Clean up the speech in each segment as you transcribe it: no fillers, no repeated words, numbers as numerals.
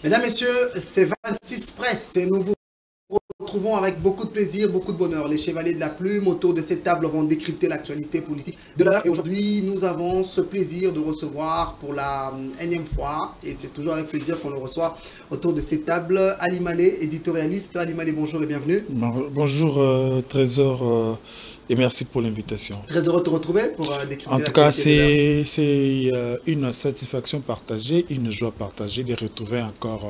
Mesdames, Messieurs, c'est 26 Presse et nous vous retrouvons avec beaucoup de plaisir, beaucoup de bonheur. Les chevaliers de la plume autour de cette table vont décrypter l'actualité politique de l'heure. Et aujourd'hui, nous avons ce plaisir de recevoir pour la énième fois, et c'est toujours avec plaisir qu'on le reçoit autour de cette table, Ali Malé, éditorialiste. Ali Malé, bonjour et bienvenue. Bonjour Trésor et merci pour l'invitation. Très heureux de te retrouver pour décrypter. En tout cas, c'est une satisfaction partagée, une joie partagée de retrouver encore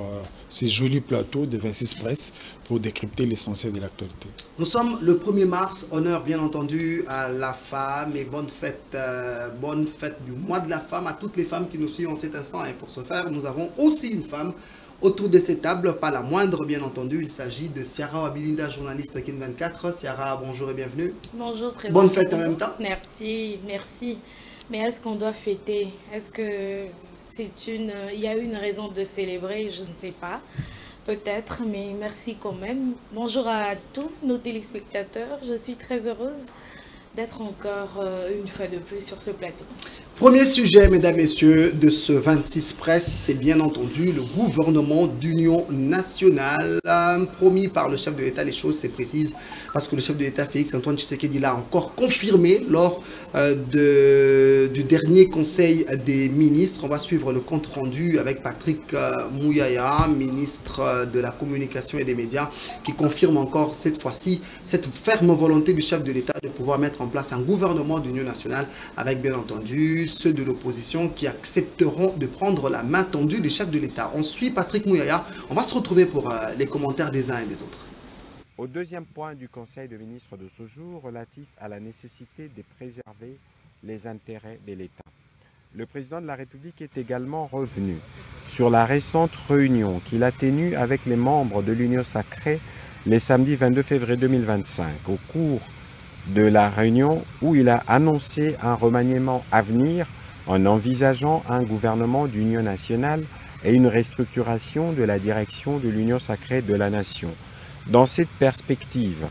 ces jolis plateaux de 26 Presse pour décrypter l'essentiel de l'actualité. Nous sommes le 1er mars, honneur bien entendu à la femme et bonne fête du mois de la femme à toutes les femmes qui nous suivent en cet instant. Et pour ce faire, nous avons aussi une femme autour de cette table, pas la moindre bien entendu. Il s'agit de Ciara Wabilinda, journaliste Kin 24. Ciara, bonjour et bienvenue. Bonjour, très bonne fête en même temps. Merci, merci. Mais est-ce qu'on doit fêter? Est-ce que il y a une raison de célébrer? Je ne sais pas. Peut-être, mais merci quand même. Bonjour à tous nos téléspectateurs. Je suis très heureuse d'être encore une fois de plus sur ce plateau. Premier sujet, mesdames, messieurs, de ce 26 Presse, c'est bien entendu le gouvernement d'union nationale. Promis par le chef de l'État, les choses, c'est précise, parce que le chef de l'État, Félix-Antoine Tshisekedi, l'a encore confirmé lors du dernier conseil des ministres. On va suivre le compte rendu avec Patrick Muyaya, ministre de la communication et des médias, qui confirme encore cette fois-ci cette ferme volonté du chef de l'État de pouvoir mettre en place un gouvernement d'union nationale avec bien entendu ceux de l'opposition qui accepteront de prendre la main tendue des chefs de l'État. On suit Patrick Muyaya. On va se retrouver pour les commentaires des uns et des autres. Au deuxième point du Conseil de ministres de ce jour, relatif à la nécessité de préserver les intérêts de l'État. Le président de la République est également revenu sur la récente réunion qu'il a tenue avec les membres de l'Union sacrée les samedis 22 février 2025, au cours de la réunion où il a annoncé un remaniement à venir en envisageant un gouvernement d'union nationale et une restructuration de la direction de l'Union sacrée de la nation. Dans cette perspective,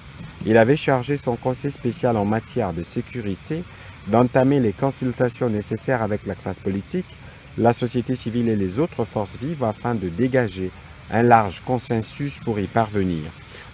il avait chargé son conseil spécial en matière de sécurité d'entamer les consultations nécessaires avec la classe politique, la société civile et les autres forces vives afin de dégager un large consensus pour y parvenir.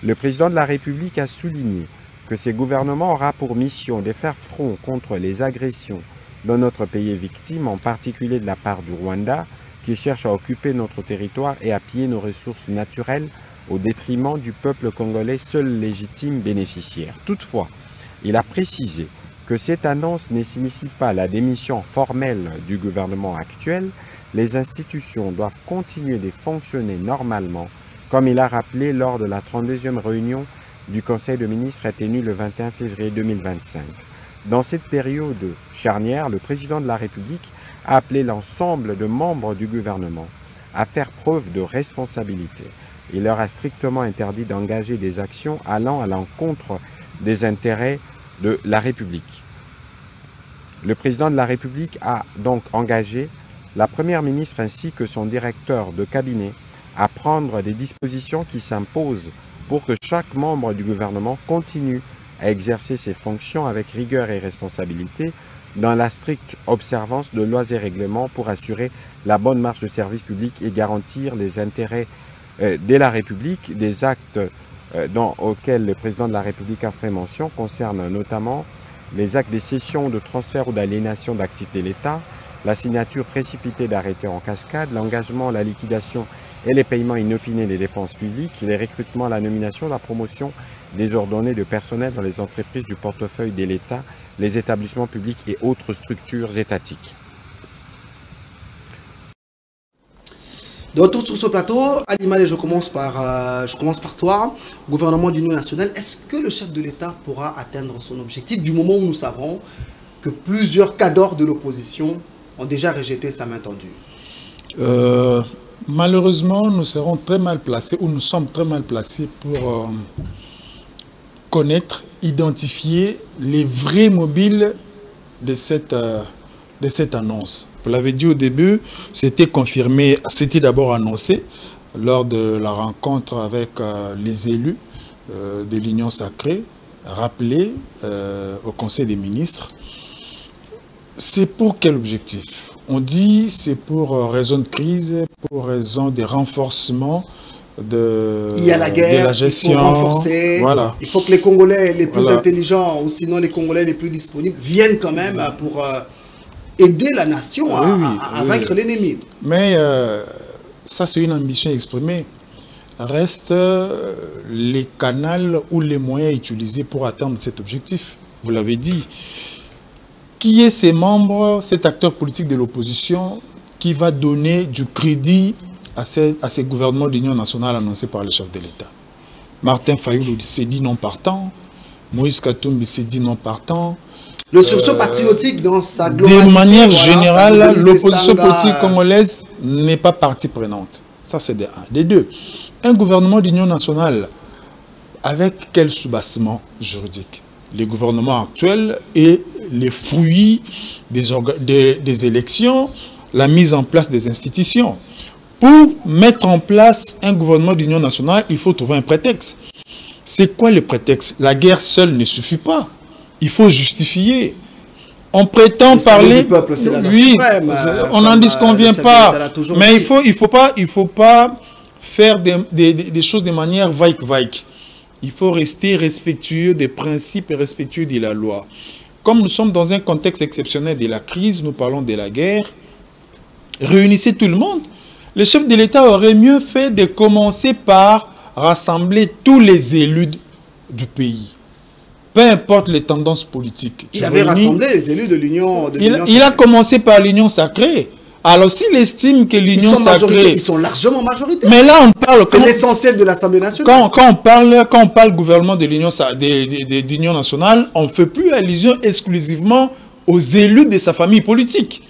Le président de la République a souligné que ce gouvernement aura pour mission de faire front contre les agressions dont notre pays est victime, en particulier de la part du Rwanda, qui cherche à occuper notre territoire et à piller nos ressources naturelles au détriment du peuple congolais, seul légitime bénéficiaire. Toutefois, il a précisé que cette annonce ne signifie pas la démission formelle du gouvernement actuel. Les institutions doivent continuer de fonctionner normalement, comme il a rappelé lors de la 32e réunion du Conseil de ministres tenue le 21 février 2025. Dans cette période charnière, le président de la République a appelé l'ensemble de membres du gouvernement à faire preuve de responsabilité. Il leur a strictement interdit d'engager des actions allant à l'encontre des intérêts de la République. Le président de la République a donc engagé la première ministre ainsi que son directeur de cabinet à prendre des dispositions qui s'imposent pour que chaque membre du gouvernement continue à exercer ses fonctions avec rigueur et responsabilité dans la stricte observance de lois et règlements pour assurer la bonne marche de service public et garantir les intérêts de la République. Des actes auxquels le président de la République a fait mention concernent notamment les actes de cession, de transfert ou d'aliénation d'actifs de l'État, la signature précipitée d'arrêtés en cascade, l'engagement, la liquidation et les paiements inopinés des dépenses publiques, les recrutements, la nomination, la promotion désordonnée de personnel dans les entreprises du portefeuille de l'État, les établissements publics et autres structures étatiques. De retour sur ce plateau, Ali Malé, je commence par toi. Gouvernement d'union nationale, est-ce que le chef de l'État pourra atteindre son objectif du moment où nous savons que plusieurs cadres de l'opposition ont déjà rejeté sa main tendue? Malheureusement, nous serons très mal placés, ou nous sommes très mal placés pour connaître, identifier les vrais mobiles de cette annonce. Vous l'avez dit au début, c'était confirmé, c'était d'abord annoncé lors de la rencontre avec les élus de l'Union sacrée, rappelé au Conseil des ministres. C'est pour quel objectif? on dit c'est pour raison de crise, pour raison de renforcement il y a la guerre, de la gestion. Il faut renforcer. Voilà. Il faut que les Congolais les plus intelligents, ou sinon les Congolais les plus disponibles, viennent quand même pour aider la nation à vaincre l'ennemi. Mais ça, c'est une ambition exprimée. Reste les canaux ou les moyens utilisés pour atteindre cet objectif. Vous l'avez dit. Qui est ces membres, cet acteur politique de l'opposition qui va donner du crédit à ces gouvernements d'union nationale annoncés par le chef de l'État? Martin Fayulu s'est dit non partant. Moïse Katumbi s'est dit non partant. Le sursaut patriotique dans sa globalité. De manière générale, l'opposition politique congolaise n'est pas partie prenante. Ça, c'est de un. De deux, un gouvernement d'union nationale avec quel soubassement juridique? Les gouvernements actuels et les fruits des élections, la mise en place des institutions. Pour mettre en place un gouvernement d'union nationale, il faut trouver un prétexte. C'est quoi le prétexte? La guerre seule ne suffit pas. Il faut justifier. On prétend parler... Peuple, oui, on n'en disconvient pas. Mais il faut pas faire des choses de manière vague. Il faut rester respectueux des principes et respectueux de la loi. Comme nous sommes dans un contexte exceptionnel de la crise, nous parlons de la guerre, réunissez tout le monde. Le chef de l'État aurait mieux fait de commencer par rassembler tous les élus du pays. Peu importe les tendances politiques. Il avait rassemblé les élus de l'Union. Il a commencé par l'Union sacrée. Alors s'il estime que l'Union sacrée... Ils sont largement majoritaires. Mais là on parle... C'est l'essentiel de l'Assemblée nationale. Quand on parle gouvernement de l'Union nationale, on ne fait plus allusion exclusivement aux élus de sa famille politique.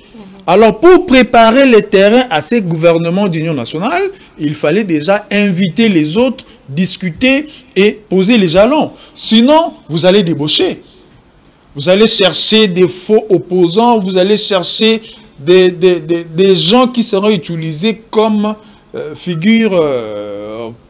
Alors, pour préparer le terrain à ces gouvernements d'union nationale, il fallait déjà inviter les autres, discuter et poser les jalons. Sinon, vous allez débaucher. Vous allez chercher des faux opposants, vous allez chercher des gens qui seront utilisés comme figures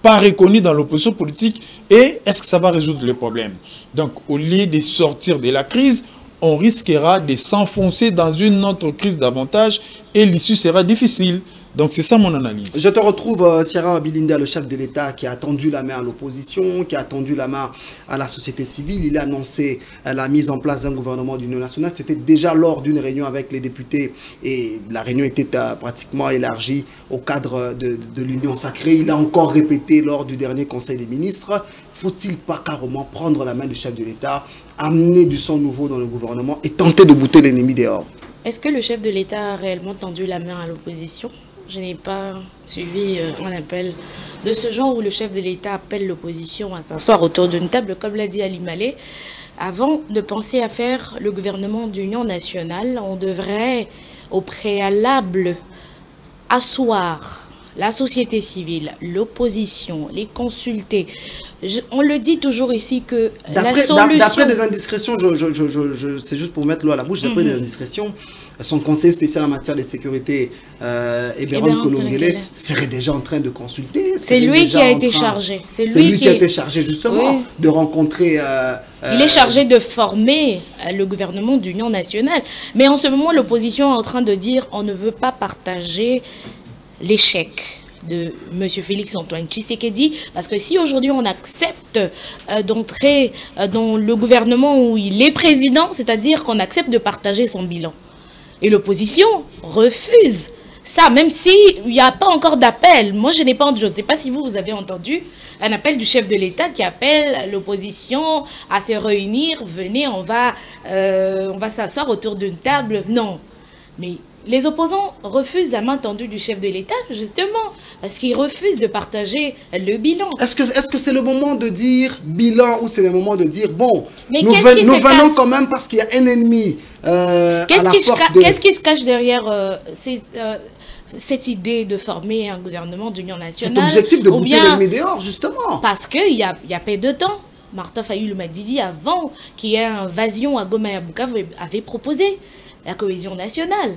pas reconnues dans l'opposition politique. Et est-ce que ça va résoudre le problème? Donc, au lieu de sortir de la crise, on risquera de s'enfoncer dans une autre crise davantage et l'issue sera difficile. Donc c'est ça mon analyse. Je te retrouve, Sierra Bilinda, le chef de l'État qui a tendu la main à l'opposition, qui a tendu la main à la société civile. Il a annoncé la mise en place d'un gouvernement d'union nationale. C'était déjà lors d'une réunion avec les députés et la réunion était pratiquement élargie au cadre de l'Union sacrée. Il a encore répété lors du dernier Conseil des ministres. Faut-il pas carrément prendre la main du chef de l'État, amener du sang nouveau dans le gouvernement et tenter de bouter l'ennemi dehors? Est-ce que le chef de l'État a réellement tendu la main à l'opposition? Je n'ai pas suivi un appel de ce genre où le chef de l'État appelle l'opposition à s'asseoir autour d'une table, comme l'a dit Ali Malé. Avant de penser à faire le gouvernement d'union nationale, on devrait au préalable asseoir la société civile, l'opposition, les consulter. On le dit toujours ici que la solution... D'après des indiscrétions, c'est juste pour mettre l'eau à la bouche, d'après des indiscrétions, son conseiller spécial en matière de sécurité, Eberon Kolongele, serait déjà en train de consulter. C'est lui qui a été chargé. C'est lui qui a été chargé justement de rencontrer... il est chargé de former le gouvernement d'union nationale. Mais en ce moment, l'opposition est en train de dire on ne veut pas partager l'échec de M. Félix-Antoine Tshisekedi, parce que si aujourd'hui on accepte d'entrer dans le gouvernement où il est président, c'est-à-dire qu'on accepte de partager son bilan. Et l'opposition refuse ça, même s'il n'y a pas encore d'appel. Moi, je n'ai pas entendu, je ne sais pas si vous avez entendu un appel du chef de l'État qui appelle l'opposition à se réunir. Venez, on va s'asseoir autour d'une table. Non, mais les opposants refusent la main tendue du chef de l'État, justement, parce qu'ils refusent de partager le bilan. Est-ce que c'est le moment de dire bilan ou c'est le moment de dire, bon, nous venons quand même parce qu'il y a un ennemi Qu'est-ce qui se cache derrière cette idée de former un gouvernement d'union nationale? Cet objectif de bouter l'ennemi dehors, justement. Parce qu'il y a peu de temps, Martin Fayulu m'a dit avant qu'il y ait une invasion à Goma et à Bukavu avait proposé la cohésion nationale.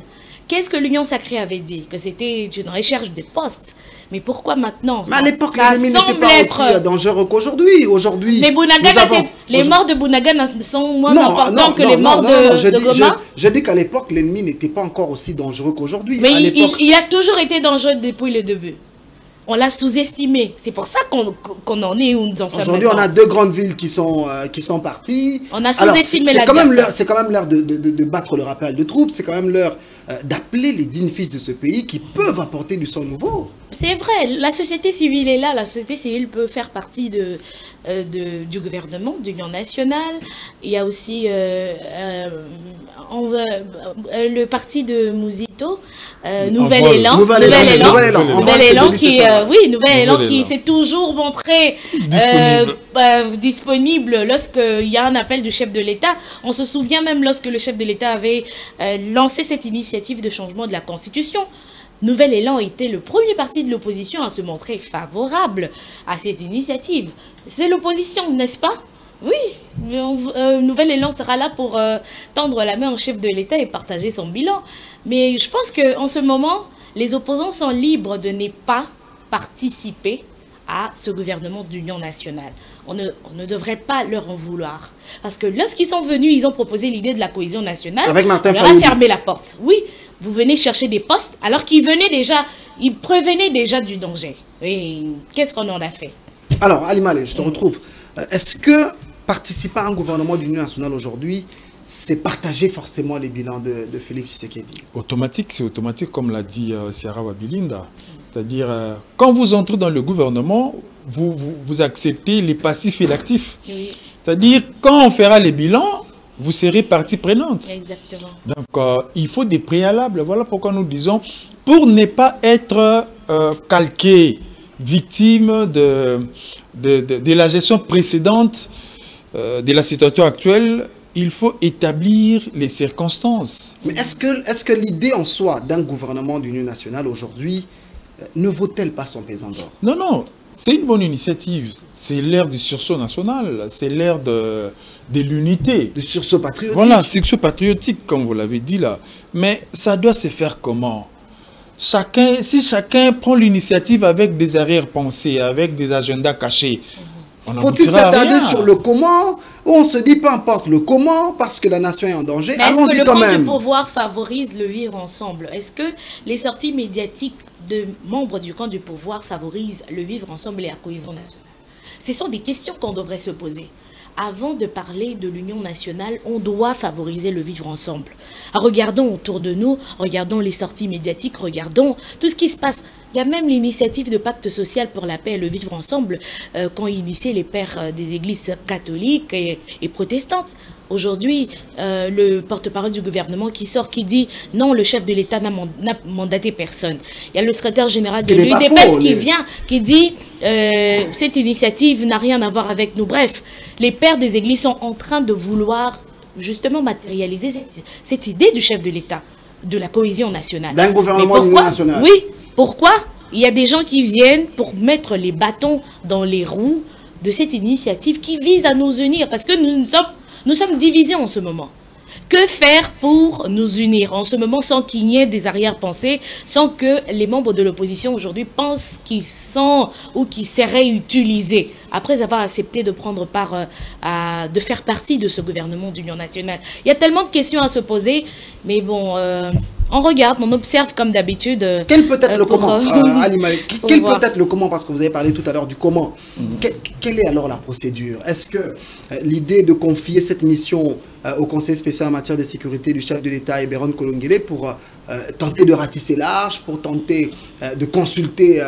qu'est-ce que l'Union sacrée avait dit? Que c'était une recherche des postes. Mais pourquoi maintenant? Mais à l'époque, l'ennemi n'était pas aussi dangereux qu'aujourd'hui. Aujourd'hui, mais Bounaga, les morts de Bounaga sont moins importants que les morts de Goma. Je dis qu'à l'époque, l'ennemi n'était pas encore aussi dangereux qu'aujourd'hui. Mais il a toujours été dangereux depuis le début. On l'a sous-estimé. C'est pour ça qu'on en est où nous en sommes. Aujourd'hui, on a 2 grandes villes qui sont parties. On a sous-estimé la C'est quand même l'heure de battre le rappel de troupes. C'est quand même l'heure d'appeler les dignes fils de ce pays qui peuvent apporter du sang nouveau. C'est vrai, la société civile est là. La société civile peut faire partie du gouvernement, de l'Union nationale. Il y a aussi le parti de Mouzito, Nouvel Élan qui s'est toujours montré disponible lorsqu'il y a un appel du chef de l'État. On se souvient même lorsque le chef de l'État avait lancé cette initiative de changement de la Constitution. Nouvel Élan était le premier parti de l'opposition à se montrer favorable à cette initiative. C'est l'opposition, n'est-ce pas? Oui, Nouvel Élan sera là pour tendre la main au chef de l'État et partager son bilan. Mais je pense qu'en ce moment, les opposants sont libres de ne pas participer à ce gouvernement d'union nationale. On ne devrait pas leur en vouloir. Parce que lorsqu'ils sont venus, ils ont proposé l'idée de la cohésion nationale. Avec Martin on leur a fermé la porte. Oui, vous venez chercher des postes alors qu'ils prévenaient déjà du danger. Et qu'est-ce qu'on en a fait? Alors, Ali Malé, je te retrouve. Est-ce que participer à un gouvernement d'union nationale aujourd'hui, c'est partager forcément les bilans de Félix Tshisekedi? C'est automatique, comme l'a dit Ciara Wabilinda. C'est-à-dire, quand vous entrez dans le gouvernement, vous acceptez les passifs et l'actif. Oui. C'est-à-dire, quand on fera les bilans, vous serez partie prenante. Exactement. Donc, il faut des préalables. Voilà pourquoi nous disons, pour ne pas être calqué, victime de la gestion précédente de la situation actuelle, il faut établir les circonstances. Mais est-ce que l'idée en soi d'un gouvernement d'union nationale aujourd'hui ne vaut-elle pas son pesant d'or? Non, non, c'est une bonne initiative. C'est l'ère du sursaut national, c'est l'ère de l'unité. Du sursaut patriotique. Voilà, sursaut patriotique, comme vous l'avez dit là. Mais ça doit se faire comment? Si chacun prend l'initiative avec des arrière-pensées, avec des agendas cachés, faut-il s'attarder sur le comment, ou on se dit peu importe le comment parce que la nation est en danger? Allons-y quand même. Est-ce que le camp du pouvoir favorise le vivre ensemble? Est-ce que les sorties médiatiques de membres du camp du pouvoir favorisent le vivre ensemble et la cohésion nationale? Ce sont des questions qu'on devrait se poser. Avant de parler de l'union nationale, on doit favoriser le vivre ensemble. Regardons autour de nous, regardons les sorties médiatiques, regardons tout ce qui se passe. Il y a même l'initiative de pacte social pour la paix et le vivre ensemble qu'ont initié les pères des églises catholiques et protestantes. Aujourd'hui, le porte-parole du gouvernement qui sort, qui dit non, le chef de l'État n'a mandaté personne. Il y a le secrétaire général de l'UDPS qui vient, qui dit cette initiative n'a rien à voir avec nous. Bref, les pères des églises sont en train de vouloir justement matérialiser cette idée du chef de l'État, de la cohésion nationale. D'un gouvernement d'union nationale. Oui, pourquoi? Il y a des gens qui viennent pour mettre les bâtons dans les roues de cette initiative qui vise à nous unir, parce que nous sommes divisés en ce moment. Que faire pour nous unir en ce moment sans qu'il y ait des arrière-pensées, sans que les membres de l'opposition aujourd'hui pensent qu'ils sont ou qu'ils seraient utilisés après avoir accepté de prendre part, de faire partie de ce gouvernement d'union nationale? Il y a tellement de questions à se poser, mais bon, on regarde, on observe comme d'habitude. Quel peut être le comment, Ali Malé? Quel peut être le comment? Parce que vous avez parlé tout à l'heure du comment. Quelle est alors la procédure? Est-ce que l'idée de confier cette mission au Conseil spécial en matière de sécurité du chef de l'État, Eberon Kolongele, pour tenter de ratisser large, pour tenter de consulter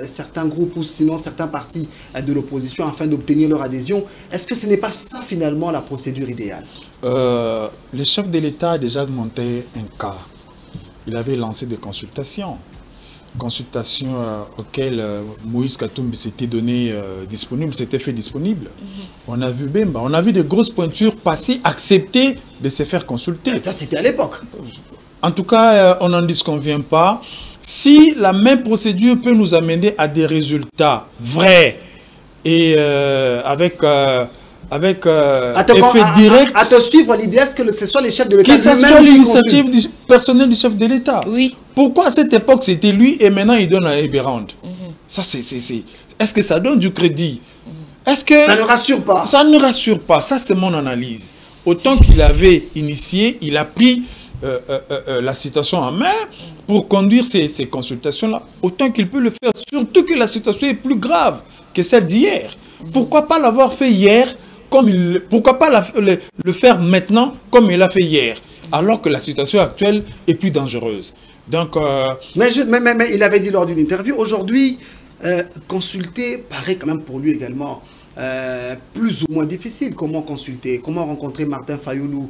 certains groupes ou sinon certains partis de l'opposition afin d'obtenir leur adhésion, est-ce que ce n'est pas ça finalement la procédure idéale? Le chef de l'État a déjà monté un cas. Il avait lancé des consultations auxquelles Moïse Katumbi s'était donné disponible, s'était fait disponible. On a vu Bemba, on a vu des grosses pointures passer, accepter de se faire consulter. Mais ça, c'était à l'époque. En tout cas, on n'en disconvient pas. Si la même procédure peut nous amener à des résultats vrais et avec avec à te, effet direct. À te suivre, l'idéal, c'est que ce soit les chefs de l'État. Que ce soit l'initiative personnelle du chef de l'État. Oui. Pourquoi à cette époque c'était lui et maintenant il donne à Eberhard? Ça, est-ce que ça donne du crédit? Est-ce que ça ne rassure pas? Ça ne rassure pas. Ça, c'est mon analyse. Autant qu'il avait initié, il a pris la situation en main pour conduire ces consultations-là. Autant qu'il peut le faire, surtout que la situation est plus grave que celle d'hier. Pourquoi pas l'avoir fait hier pourquoi pas le faire maintenant comme il l'a fait hier, alors que la situation actuelle est plus dangereuse. Donc, mais il avait dit lors d'une interview, aujourd'hui, consulter paraît quand même pour lui également plus ou moins difficile. Comment consulter? Comment rencontrer Martin Fayoulou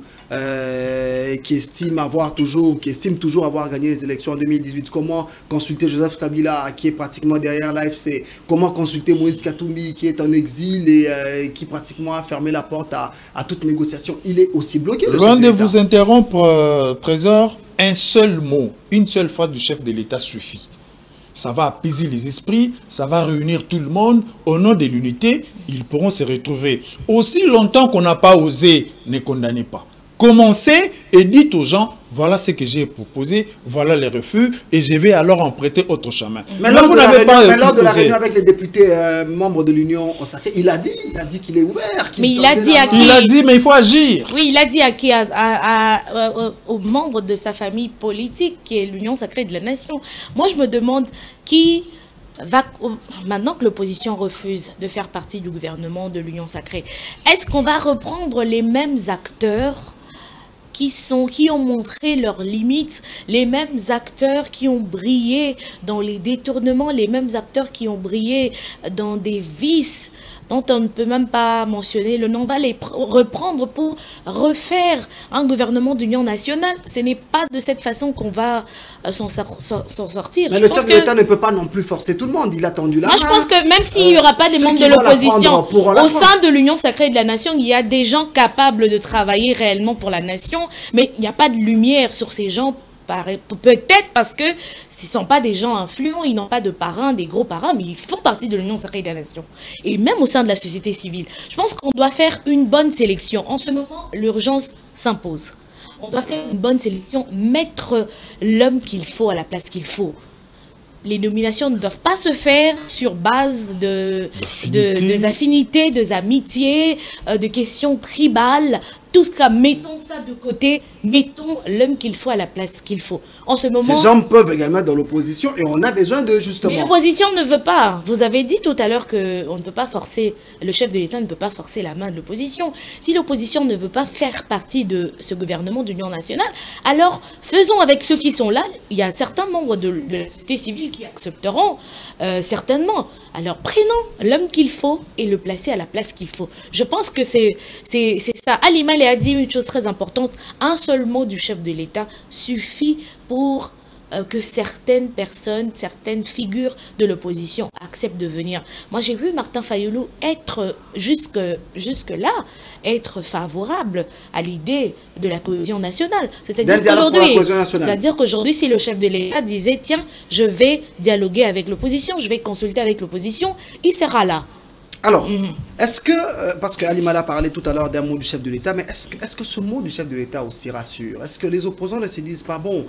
qui estime toujours avoir gagné les élections en 2018? Comment consulter Joseph Kabila qui est pratiquement derrière l'AFC? Comment consulter Moïse Katumbi qui est en exil et qui pratiquement a fermé la porte à toute négociation? Il est aussi bloqué. Loin de vous interrompre, Trésor, un seul mot, une seule phrase du chef de l'État suffit. Ça va apaiser les esprits, ça va réunir tout le monde. Au nom de l'unité, ils pourront se retrouver. Aussi longtemps qu'on n'a pas osé, ne condamnez pas. Commencez et dites aux gens, voilà ce que j'ai proposé, voilà les refus, et je vais alors en prêter autre chemin. Mais lors de la réunion avec les députés membres de l'Union sacrée, il a dit qu'il est ouvert. Mais il a dit à qui? Il a dit, mais il faut agir. Oui, il a dit à qui? Aux membres de sa famille politique, qui est l'Union sacrée de la nation. Moi, je me demande qui va, maintenant que l'opposition refuse de faire partie du gouvernement de l'Union sacrée, est-ce qu'on va reprendre les mêmes acteurs qui ont montré leurs limites, les mêmes acteurs qui ont brillé dans les détournements, les mêmes acteurs qui ont brillé dans des vices dont on ne peut même pas mentionner le nom? On va les reprendre pour refaire un gouvernement d'union nationale. Ce n'est pas de cette façon qu'on va s'en sortir. Mais le chef de l'État ne peut pas non plus forcer tout le monde. Il a tendu la main. Moi, je pense que même s'il n'y aura pas des membres de l'opposition, au sein de l'Union sacrée de la nation, il y a des gens capables de travailler réellement pour la nation, mais il n'y a pas de lumière sur ces gens. Peut-être parce que ce ne sont pas des gens influents, ils n'ont pas de parrains, des gros parrains, mais ils font partie de l'Union sacrée de la nation. Et même au sein de la société civile, je pense qu'on doit faire une bonne sélection. En ce moment, l'urgence s'impose. On doit faire une bonne sélection, mettre l'homme qu'il faut à la place qu'il faut. Les nominations ne doivent pas se faire sur base des affinités, des amitiés, de questions tribales. Tout ça, mettons ça de côté, mettons l'homme qu'il faut à la place qu'il faut. En ce moment, ces hommes peuvent également être dans l'opposition et on a besoin de justement. Mais l'opposition ne veut pas. Vous avez dit tout à l'heure qu'on ne peut pas forcer, le chef de l'État ne peut pas forcer la main de l'opposition. Si l'opposition ne veut pas faire partie de ce gouvernement d'union nationale, alors faisons avec ceux qui sont là. Il y a certains membres de la société civile qui accepteront certainement. Alors prenons l'homme qu'il faut et le placer à la place qu'il faut. Je pense que c'est ça. Ali Maleh a dit une chose très importante. Un seul mot du chef de l'État suffit pour que certaines personnes, certaines figures de l'opposition acceptent de venir. Moi, j'ai vu Martin Fayoulou être, jusque-là, être favorable à l'idée de la cohésion nationale. C'est-à-dire qu'aujourd'hui, si le chef de l'État disait, tiens, je vais dialoguer avec l'opposition, je vais consulter avec l'opposition, il sera là. Alors, est-ce que, parce qu'Ali Maleh a parlé tout à l'heure d'un mot du chef de l'État, mais est-ce que ce mot du chef de l'État aussi rassure? Est-ce que les opposants ne se disent pas, bon,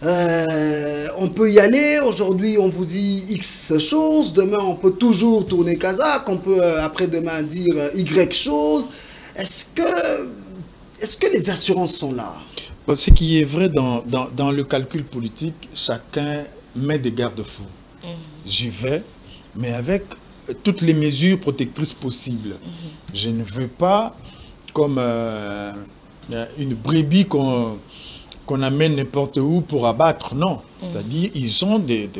on peut y aller, aujourd'hui on vous dit X choses, demain on peut toujours tourner Kazakh, on peut après-demain dire Y choses. Est-ce que les assurances sont là? Ce qui est vrai dans le calcul politique, chacun met des garde-fous. J'y vais, mais avec toutes les mesures protectrices possibles. Je ne veux pas, comme une brebis qu'on amène n'importe où pour abattre, non. C'est-à-dire, ils ont des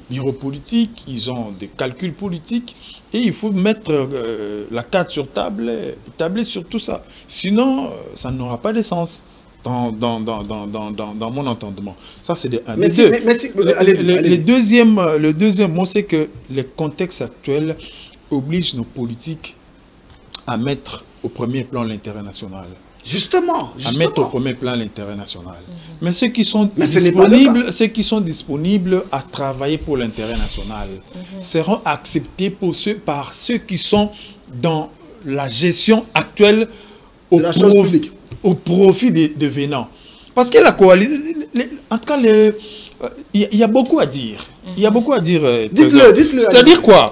bureaux politiques, ils ont des calculs politiques, et il faut mettre la carte sur table, tabler sur tout ça. Sinon, ça n'aura pas de sens dans mon entendement. Ça, c'est un des deux. Le deuxième mot, c'est que les contextes actuels obligent nos politiques à mettre au premier plan l'intérêt national. Justement. À mettre au premier plan l'intérêt national. Mais ceux qui sont disponibles à travailler pour l'intérêt national seront acceptés par ceux qui sont dans la gestion actuelle de la chose publique. Au profit des venants. Parce que la coalition, en tout cas, il y a beaucoup à dire. Il y a beaucoup à dire. Dites-le. C'est-à-dire quoi?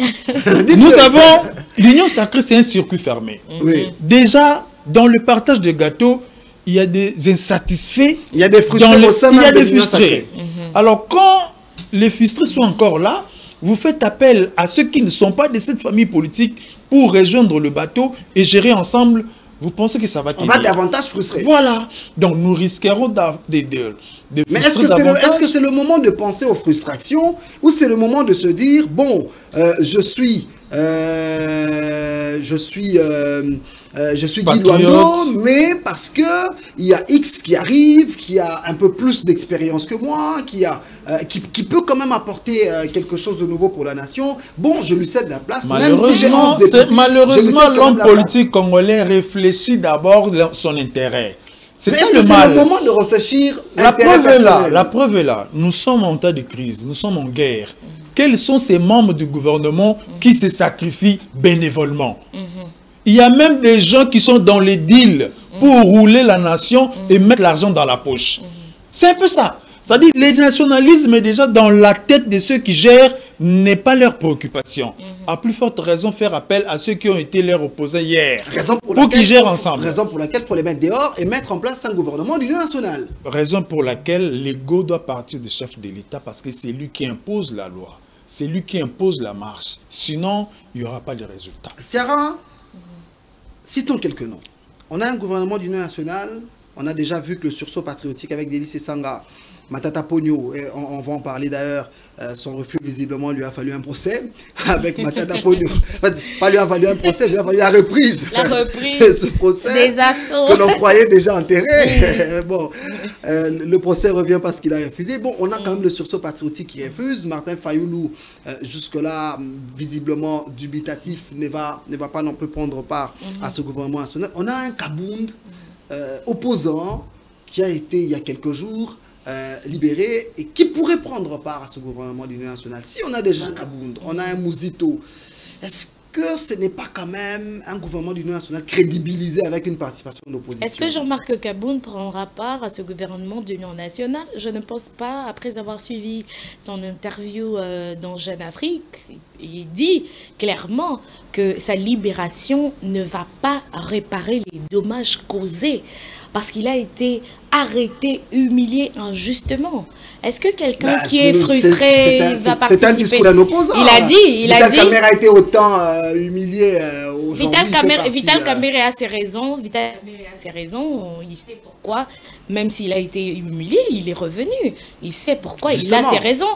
Nous avons, l'Union sacrée, c'est un circuit fermé. Oui. Déjà, dans le partage de gâteaux, il y a des insatisfaits. Il y a des frustrés au sein de l'Union sacrée. Alors, quand les frustrés sont encore là, vous faites appel à ceux qui ne sont pas de cette famille politique pour rejoindre le bateau et gérer ensemble. Vous pensez que ça va t'aider? On va davantage frustrer. Voilà. Donc, nous risquerons de mais est-ce que c'est le moment de penser aux frustrations ou c'est le moment de se dire, bon, je suis Guy Luando, mais parce que il y a X qui arrive, qui a un peu plus d'expérience que moi, qui peut quand même apporter quelque chose de nouveau pour la nation. Bon, je lui cède la place. Malheureusement, l'homme politique congolais réfléchit d'abord son intérêt. C'est le moment de réfléchir. La preuve est là. Nous sommes en temps de crise, nous sommes en guerre. Quels sont ces membres du gouvernement qui se sacrifient bénévolement? Il y a même des gens qui sont dans les deals pour rouler la nation et mettre l'argent dans la poche. C'est un peu ça. C'est-à-dire que le nationalisme est déjà dans la tête de ceux qui gèrent, n'est pas leur préoccupation. À plus forte raison, faire appel à ceux qui ont été leurs opposés hier. Pour qu'ils gèrent ensemble. Raison pour laquelle il faut les mettre dehors et mettre en place un gouvernement d'union nationale. Raison pour laquelle l'ego doit partir du chef de l'État parce que c'est lui qui impose la loi. C'est lui qui impose la marche. Sinon, il n'y aura pas de résultat. Sarah, citons quelques noms. On a un gouvernement d'union nationale. On a déjà vu que le sursaut patriotique avec Denis Sanga, Matata Pogno, et on va en parler d'ailleurs, son refus visiblement lui a fallu un procès avec Matata Pogno. Pas lui a fallu un procès, lui a fallu la reprise. La reprise. Ce procès des assauts. que l'on croyait déjà enterré. Bon, le procès revient parce qu'il a refusé. Bon, on a quand même le sursaut patriotique qui refuse. Martin Fayoulou, jusque-là, visiblement dubitatif, ne va pas non plus prendre part à ce gouvernement national. On a un Kabound opposant qui a été, il y a quelques jours, libéré et qui pourrait prendre part à ce gouvernement d'union nationale. Si on a déjà un Kabound, on a un Mouzito, est-ce que ce n'est pas quand même un gouvernement d'union nationale crédibilisé avec une participation d'opposition? Est-ce que Jean-Marc Kabound prendra part à ce gouvernement d'union nationale? Je ne pense pas, après avoir suivi son interview dans Jeune Afrique. Il dit clairement que sa libération ne va pas réparer les dommages causés parce qu'il a été arrêté, humilié injustement. Est-ce que quelqu'un qui est frustré va participer? C'est un discours d'un opposant. Vital Kamerhe a été autant humilié aujourd'hui. Vital Kamerhe a ses raisons. Il sait pourquoi, même s'il a été humilié, il est revenu. Il sait pourquoi. Justement. Il a ses raisons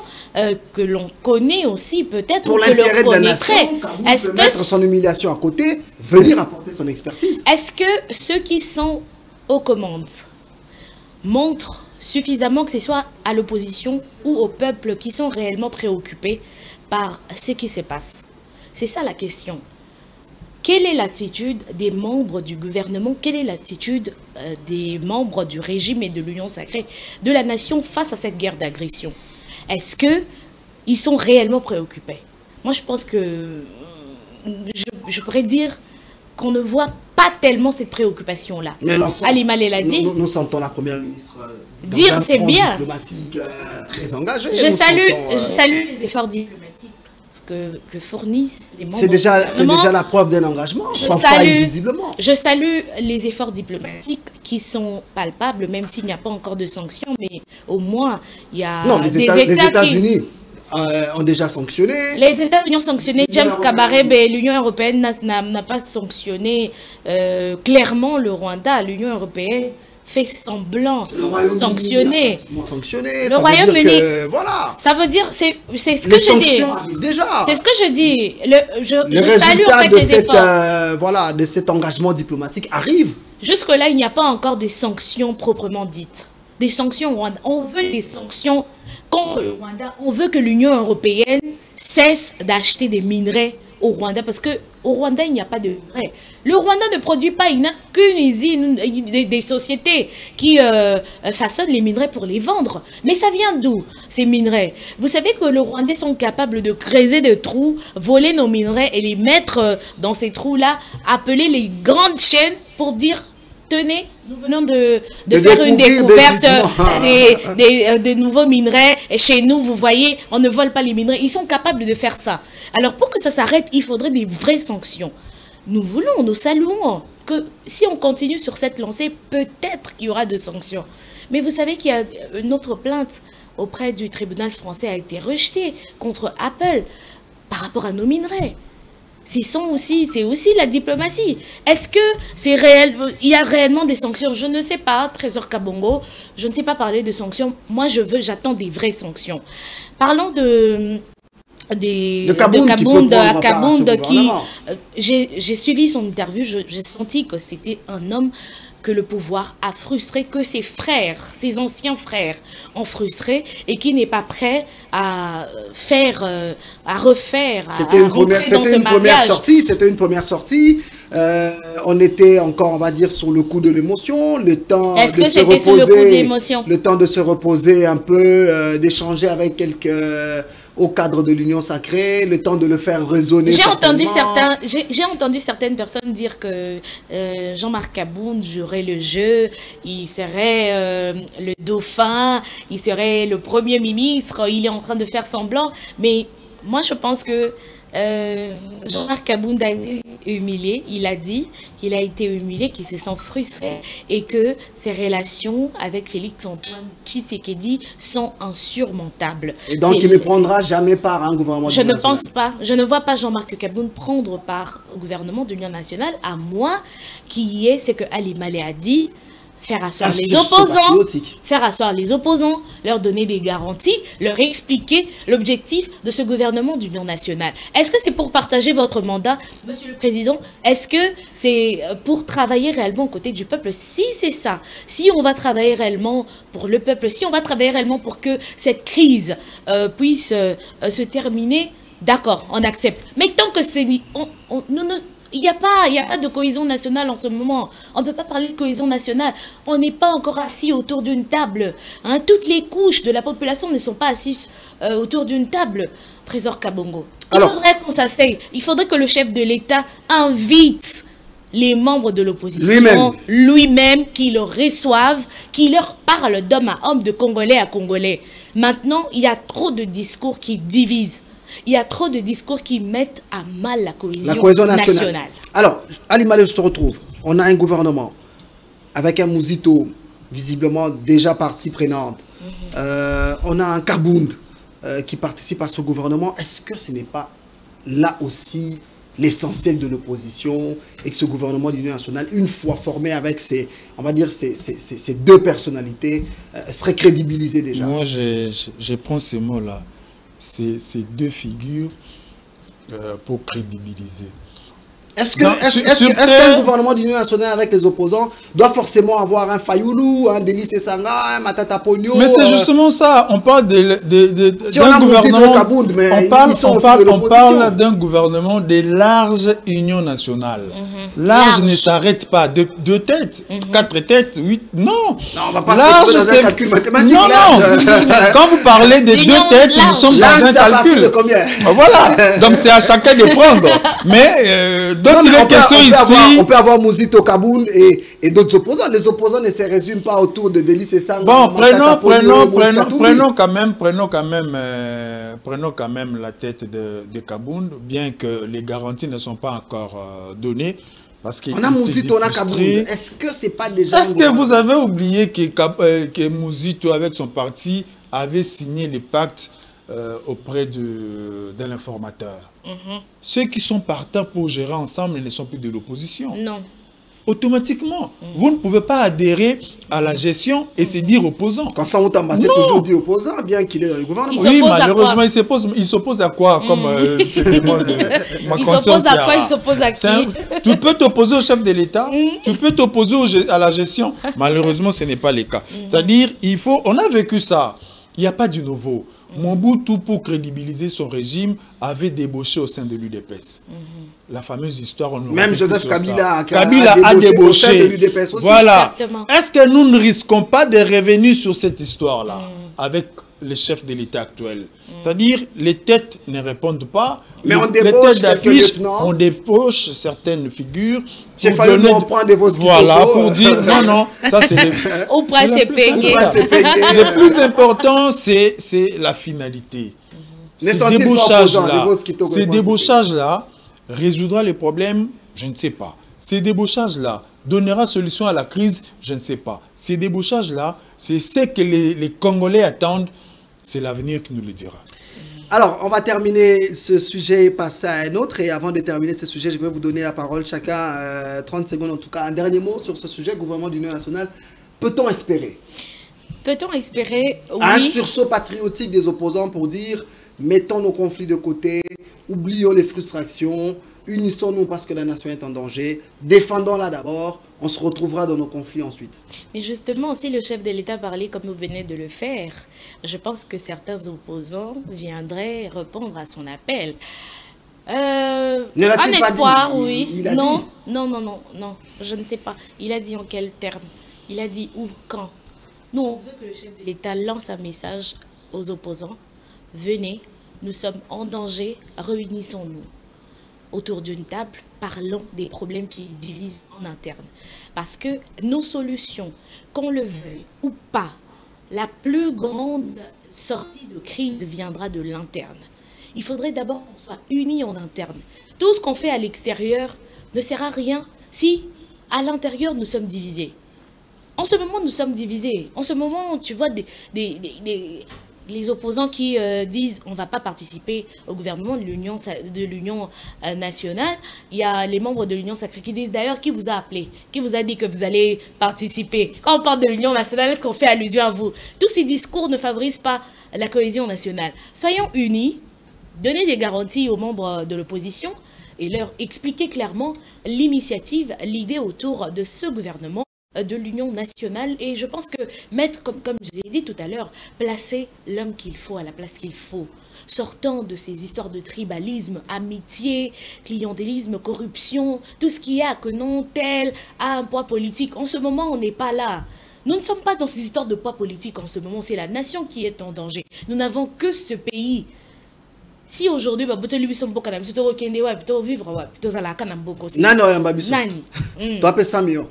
que l'on connaît aussi peut-être. Pour l'intérêt de la nation, est-ce que mettre son humiliation à côté, venir apporter son expertise? Est-ce que ceux qui sont aux commandes montrent suffisamment, que ce soit à l'opposition ou au peuple, qui sont réellement préoccupés par ce qui se passe? C'est ça la question. Quelle est l'attitude des membres du gouvernement? Quelle est l'attitude des membres du régime et de l'Union sacrée, de la nation face à cette guerre d'agression? Est-ce qu'ils sont réellement préoccupés? Moi, je pense que je pourrais dire qu'on ne voit pas tellement cette préoccupation-là. Ali Malé l'a dit. Nous sentons la première ministre dire c'est bien. Diplomatique très engagée. Je salue les efforts diplomatiques que fournissent les membres. C'est déjà la preuve d'un engagement. Je salue les efforts diplomatiques qui sont palpables, même s'il n'y a pas encore de sanctions, mais au moins il y a les États-Unis ont déjà sanctionné. Les États-Unis ont sanctionné. James Kabarebe et l'Union européenne n'a pas sanctionné clairement le Rwanda. L'Union européenne fait semblant sanctionner. Le Royaume-Uni, voilà. Ça veut dire, c'est ce que je dis. C'est ce que je dis. Le salue en fait les efforts. De cet engagement diplomatique arrive. Jusque-là, il n'y a pas encore des sanctions proprement dites. Des sanctions au Rwanda. On veut des sanctions contre le Rwanda. On veut que l'Union européenne cesse d'acheter des minerais au Rwanda, parce qu'au Rwanda, il n'y a pas de minerais. Le Rwanda ne produit pas, il n'a qu'une usine, des sociétés qui façonnent les minerais pour les vendre. Mais ça vient d'où, ces minerais? Vous savez que les Rwandais sont capables de creuser des trous, voler nos minerais et les mettre dans ces trous-là, appeler les grandes chaînes pour dire, tenez, nous venons de faire une découverte de nouveaux minerais. Et chez nous, vous voyez, on ne vole pas les minerais. Ils sont capables de faire ça. Alors, pour que ça s'arrête, il faudrait des vraies sanctions. Nous voulons, nous saluons que si on continue sur cette lancée, peut-être qu'il y aura de sanctions. Mais vous savez qu'il y a une autre plainte auprès du tribunal français a été rejetée contre Apple par rapport à nos minerais. C'est aussi la diplomatie. Est-ce que c'est réel? Il y a réellement des sanctions? Je ne sais pas, Trésor Kabongo, je ne sais pas parler de sanctions. Moi, j'attends des vraies sanctions. Parlons de Kabound qui j'ai suivi son interview, j'ai senti que c'était un homme que le pouvoir a frustré, que ses frères, ses anciens frères ont frustré et qui n'est pas prêt à refaire, C'était une première sortie. On était encore, on va dire, sur le coup de l'émotion, le temps de se reposer, le temps de se reposer un peu, d'échanger avec quelques au cadre de l'union sacrée, le temps de le faire résonner. J'ai entendu certaines personnes dire que Jean-Marc Kabound jouerait le jeu, il serait le dauphin, il serait le premier ministre, il est en train de faire semblant, mais moi je pense que Jean-Marc Kabound a été humilié, il a dit qu'il a été humilié, qu'il se sent frustré et que ses relations avec Félix-Antoine Tshisekedi sont insurmontables. Et donc il ne prendra jamais part à un gouvernement d'union nationale. Je ne pense pas, je ne vois pas Jean-Marc Kabound prendre part au gouvernement d'union nationale, à moins qu'il y ait ce que Ali Malé a dit, faire asseoir les opposants, leur donner des garanties, leur expliquer l'objectif de ce gouvernement d'union nationale. Est-ce que c'est pour partager votre mandat, Monsieur le Président? Est-ce que c'est pour travailler réellement aux côtés du peuple? Si c'est ça, si on va travailler réellement pour le peuple, si on va travailler réellement pour que cette crise puisse se terminer, d'accord, on accepte. Mais tant que c'est... Il n'y a pas de cohésion nationale en ce moment. On ne peut pas parler de cohésion nationale. On n'est pas encore assis autour d'une table. Hein. Toutes les couches de la population ne sont pas assises autour d'une table. Trésor Kabongo. Il faudrait qu'on s'asseye. Il faudrait que le chef de l'État invite les membres de l'opposition, lui-même, qui le reçoivent, qui leur parle d'homme à homme, de Congolais à Congolais. Maintenant, il y a trop de discours qui divisent. Il y a trop de discours qui mettent à mal la cohésion nationale. Alors, Ali Malé, je te retrouve. On a un gouvernement avec un Mouzito, visiblement déjà partie prenante. On a un Kabound qui participe à ce gouvernement. Est-ce que ce n'est pas là aussi l'essentiel de l'opposition et que ce gouvernement d'union nationale, une fois formé avec ces deux personnalités, serait crédibilisé déjà? Moi, je prends ces mots-là. Ces deux figures pour crédibiliser. Est-ce qu'un gouvernement d'union nationale avec les opposants doit forcément avoir un Fayoulou, un Denis Sessanga, un Matata Pogno? Mais c'est justement ça. On parle d'un gouvernement. Kabound, mais on parle d'un gouvernement de large union nationale. Large ne s'arrête pas. Deux têtes, 4 têtes, 8. Non. Non, on va pas se dans un calcul mathématique. Non. Quand vous parlez de 2 têtes, nous sommes dans un calcul. De combien? Voilà. Donc c'est à chacun de prendre. Mais donc on peut avoir Mouzito Kabound et d'autres opposants. Les opposants ne se résument pas autour de Delis et Sanga. Bon, prenons quand même la tête de Kabound, bien que les garanties ne sont pas encore données. Parce on a Mouzito, on a Kabound. Est-ce que c'est pas déjà... Est-ce que vous avez oublié que Mouzito, avec son parti, avait signé les pactes auprès de l'informateur? Ceux qui sont partants pour gérer ensemble ne sont plus de l'opposition. Non. Automatiquement, vous ne pouvez pas adhérer à la gestion et se dire opposant. Quand ça, on t'a toujours dit opposant, bien qu'il est dans le gouvernement. Oui, malheureusement, il s'oppose à quoi? Comme il s'oppose à quoi? Il s'oppose à qui? Tu peux t'opposer au chef de l'État, tu peux t'opposer à la gestion. Malheureusement, ce n'est pas le cas. C'est-à-dire, on a vécu ça. Il n'y a pas du nouveau. Mobutu, pour crédibiliser son régime, avait débauché au sein de l'UDPS. La fameuse histoire... Même Joseph Kabila a débauché au sein de l'UDPS aussi. Voilà. Est-ce que nous ne risquons pas de revenir sur cette histoire-là avec le chef de l'État actuel? C'est-à-dire, les têtes ne répondent pas, mais on les débauche têtes d'affiche, lieutenants. On débauche certaines figures. J'ai fallu nous reprendre de vos voilà, pour dire, non, ça c'est... Au point c'est payé. Le plus important, c'est la finalité. Ces débauchages-là résoudra les problèmes, je ne sais pas. Ces débauchages-là donnera solution à la crise, je ne sais pas. Ces débauchages-là, c'est ce que les Congolais attendent, c'est l'avenir qui nous le dira. Alors, on va terminer ce sujet et passer à un autre. Et avant de terminer ce sujet, je vais vous donner la parole, chacun 30 secondes en tout cas. Un dernier mot sur ce sujet, gouvernement d'union nationale. Peut-on espérer? Peut-on espérer, oui. Un sursaut patriotique des opposants pour dire, mettons nos conflits de côté, oublions les frustrations, unissons-nous parce que la nation est en danger, défendons-la d'abord, on se retrouvera dans nos conflits ensuite. Mais justement, si le chef de l'État parlait comme vous venez de le faire, je pense que certains opposants viendraient répondre à son appel. Un espoir, oui. Non, je ne sais pas. Il a dit en quels termes? Il a dit où, quand? Nous, on veut que le chef de l'État lance un message aux opposants. Venez, nous sommes en danger, réunissons-nous autour d'une table, parlons des problèmes qui divisent en interne. Parce que nos solutions, qu'on le veuille ou pas, la plus grande sortie de crise viendra de l'interne. Il faudrait d'abord qu'on soit unis en interne. Tout ce qu'on fait à l'extérieur ne sert à rien si à l'intérieur nous sommes divisés. En ce moment, nous sommes divisés. En ce moment, tu vois les opposants qui disent on ne va pas participer au gouvernement de l'Union nationale. Il y a les membres de l'Union sacrée qui disent d'ailleurs qui vous a appelé, qui vous a dit que vous allez participer. Quand on parle de l'Union nationale, qu'on fait allusion à vous. Tous ces discours ne favorisent pas la cohésion nationale. Soyons unis, donnez des garanties aux membres de l'opposition et leur expliquer clairement l'initiative, l'idée autour de ce gouvernement de l'Union nationale. Et je pense que mettre, comme je l'ai dit tout à l'heure, placer l'homme qu'il faut à la place qu'il faut. Sortant de ces histoires de tribalisme, amitié, clientélisme, corruption, tout ce qui a que non tel a un poids politique. En ce moment, on n'est pas là. Nous ne sommes pas dans ces histoires de poids politique en ce moment. C'est la nation qui est en danger. Nous n'avons que ce pays. Si aujourd'hui, toi peux ça mieux.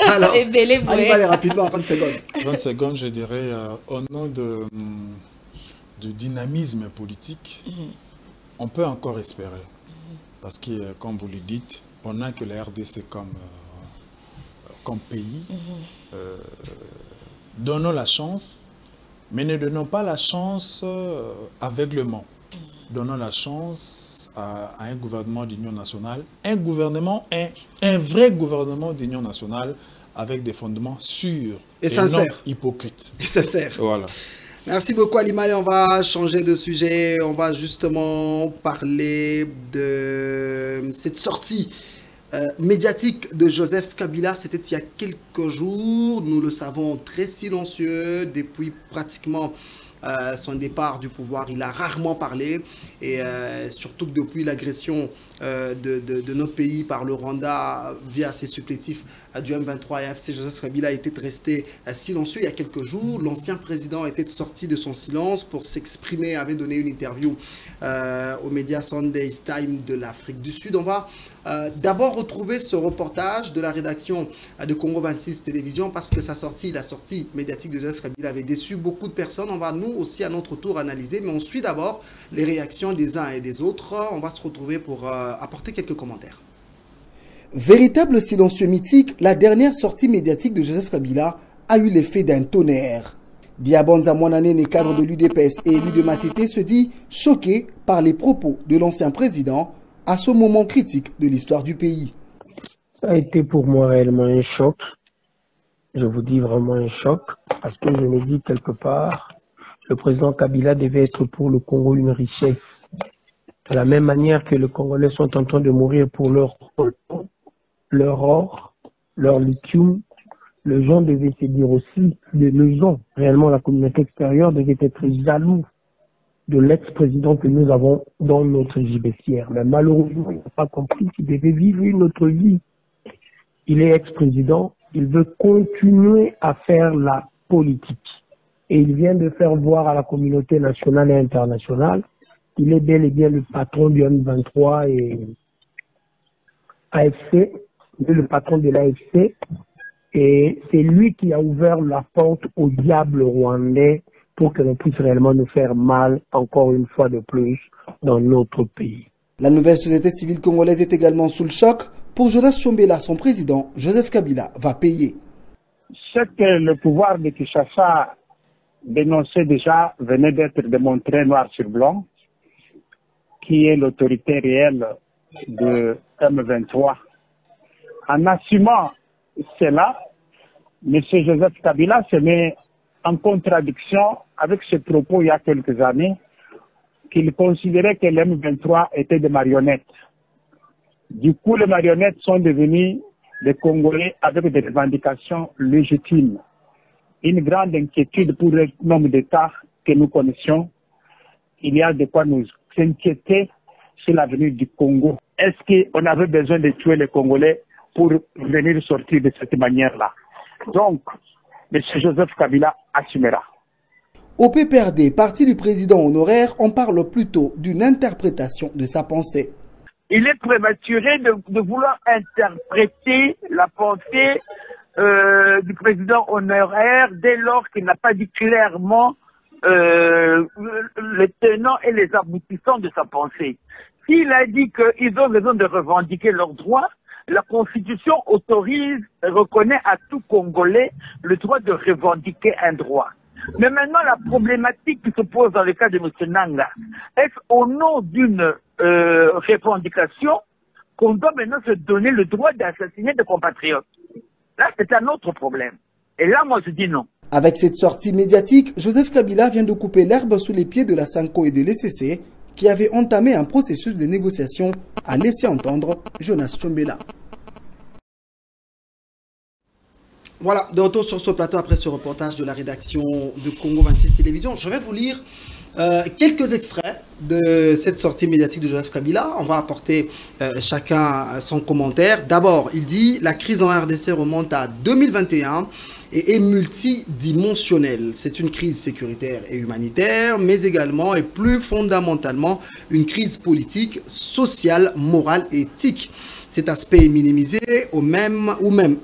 Alors, allez rapidement, 30 secondes. 30 secondes, je dirais, au nom du dynamisme politique, on peut encore espérer. Parce que, comme vous le dites, on n'a que la RDC comme pays. Donnons la chance, mais ne donnons pas la chance aveuglement. Donnons la chance à un gouvernement d'union nationale, un vrai gouvernement d'union nationale avec des fondements sûrs et non hypocrites. Et sincères. Voilà. Merci beaucoup Ali Malé. On va changer de sujet. On va justement parler de cette sortie médiatique de Joseph Kabila. C'était il y a quelques jours. Nous le savons, très silencieux depuis pratiquement son départ du pouvoir. Il a rarement parlé et surtout que depuis l'agression de notre pays par le Rwanda via ses supplétifs du M23 et AFC, Joseph Kabila était resté silencieux il y a quelques jours. L'ancien président était sorti de son silence pour s'exprimer, avait donné une interview aux médias Sunday Times de l'Afrique du Sud. On va d'abord retrouver ce reportage de la rédaction de Congo 26 Télévision parce que la sortie médiatique de Joseph Kabila avait déçu beaucoup de personnes. On va nous aussi à notre tour analyser, mais on suit d'abord les réactions des uns et des autres. On va se retrouver pour apporter quelques commentaires. Véritable silencieux mythique, la dernière sortie médiatique de Joseph Kabila a eu l'effet d'un tonnerre. Diabonza Mwananene, cadre de l'UDPS et élu de Matete, se dit choqué par les propos de l'ancien président à ce moment critique de l'histoire du pays. Ça a été pour moi réellement un choc. Je vous dis vraiment un choc, parce que je me dis quelque part, le président Kabila devait être pour le Congo une richesse. De la même manière que les Congolais sont en train de mourir pour leur or, leur lithium, les gens devaient se dire aussi, les gens, réellement la communauté extérieure devait être jaloux de l'ex-président que nous avons dans notre gibecière. Mais malheureusement, il n'a pas compris qu'il devait vivre une autre vie. Il est ex-président, il veut continuer à faire la politique. Et il vient de faire voir à la communauté nationale et internationale qu'il est bel et bien le patron du M23 et AFC, il est le patron de l'AFC. Et c'est lui qui a ouvert la porte au diable rwandais pour que l'on puisse réellement nous faire mal, encore une fois de plus, dans notre pays. La nouvelle société civile congolaise est également sous le choc. Pour Jonas Tchombela, son président, Joseph Kabila, va payer. Ce que le pouvoir de Kinshasa dénonçait déjà venait d'être démontré noir sur blanc, qui est l'autorité réelle de M23. En assumant cela, M. Joseph Kabila se met en contradiction avec ses propos il y a quelques années, qu'il considérait que le M23 était des marionnettes. Du coup, les marionnettes sont devenues des Congolais avec des revendications légitimes. Une grande inquiétude pour le nombre d'États que nous connaissions. Il y a de quoi nous inquiéter sur l'avenir du Congo. Est-ce qu'on avait besoin de tuer les Congolais pour venir sortir de cette manière-là? Donc, M. Joseph Kabila assumera. Au PPRD, parti du président honoraire, on parle plutôt d'une interprétation de sa pensée. Il est prématuré de vouloir interpréter la pensée du président honoraire dès lors qu'il n'a pas dit clairement les tenants et les aboutissants de sa pensée. S'il a dit qu'ils ont besoin de revendiquer leurs droits, la Constitution autorise et reconnaît à tout Congolais le droit de revendiquer un droit. Mais maintenant, la problématique qui se pose dans le cas de M. Nanga, est-ce au nom d'une revendication qu'on doit maintenant se donner le droit d'assassiner des compatriotes? Là, c'est un autre problème. Et là, moi, je dis non. Avec cette sortie médiatique, Joseph Kabila vient de couper l'herbe sous les pieds de la Sanko et de l'ECC, qui avaient entamé un processus de négociation, a laissé entendre Jonas Tchombela. Voilà, de retour sur ce plateau après ce reportage de la rédaction de Congo 26 Télévision. Je vais vous lire quelques extraits de cette sortie médiatique de Joseph Kabila. On va apporter chacun son commentaire. D'abord, il dit « La crise en RDC remonte à 2021 et est multidimensionnelle. C'est une crise sécuritaire et humanitaire, mais également et plus fondamentalement une crise politique, sociale, morale et éthique. Cet aspect est minimisé ou même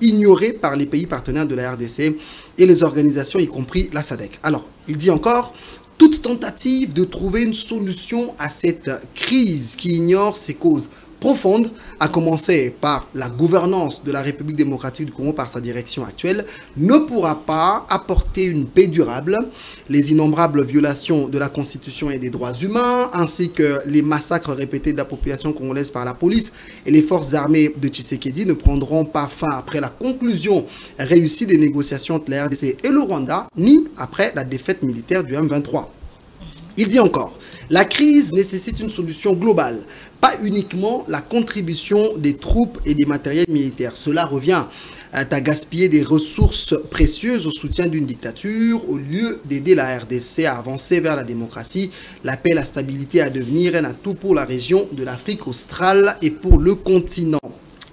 ignoré par les pays partenaires de la RDC et les organisations, y compris la SADC. » Alors, il dit encore « Toute tentative de trouver une solution à cette crise qui ignore ses causes profondes, à commencer par la gouvernance de la République démocratique du Congo par sa direction actuelle, ne pourra pas apporter une paix durable. Les innombrables violations de la Constitution et des droits humains, ainsi que les massacres répétés de la population congolaise par la police et les forces armées de Tshisekedi ne prendront pas fin après la conclusion réussie des négociations entre la RDC et le Rwanda, ni après la défaite militaire du M23. Il dit encore, la crise nécessite une solution globale, pas uniquement la contribution des troupes et des matériels militaires. Cela revient à gaspiller des ressources précieuses au soutien d'une dictature au lieu d'aider la RDC à avancer vers la démocratie, la paix et la stabilité à devenir un atout pour la région de l'Afrique australe et pour le continent.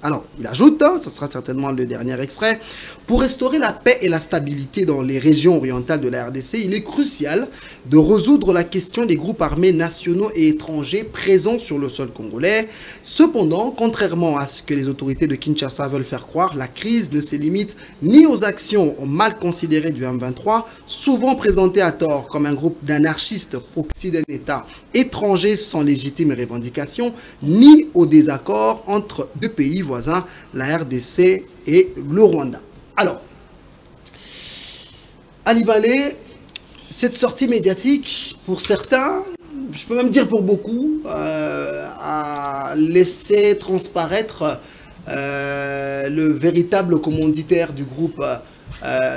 Alors, il ajoute, ce sera certainement le dernier extrait, pour restaurer la paix et la stabilité dans les régions orientales de la RDC, il est crucial de résoudre la question des groupes armés nationaux et étrangers présents sur le sol congolais. Cependant, contrairement à ce que les autorités de Kinshasa veulent faire croire, la crise ne se limite ni aux actions mal considérées du M23, souvent présentées à tort comme un groupe d'anarchistes proxy d'un État étranger sans légitime revendication, ni aux désaccords entre deux pays voisins, la RDC et le Rwanda. Alors, Ali Balé, cette sortie médiatique, pour certains, je peux même dire pour beaucoup, a laissé transparaître le véritable commanditaire du groupe,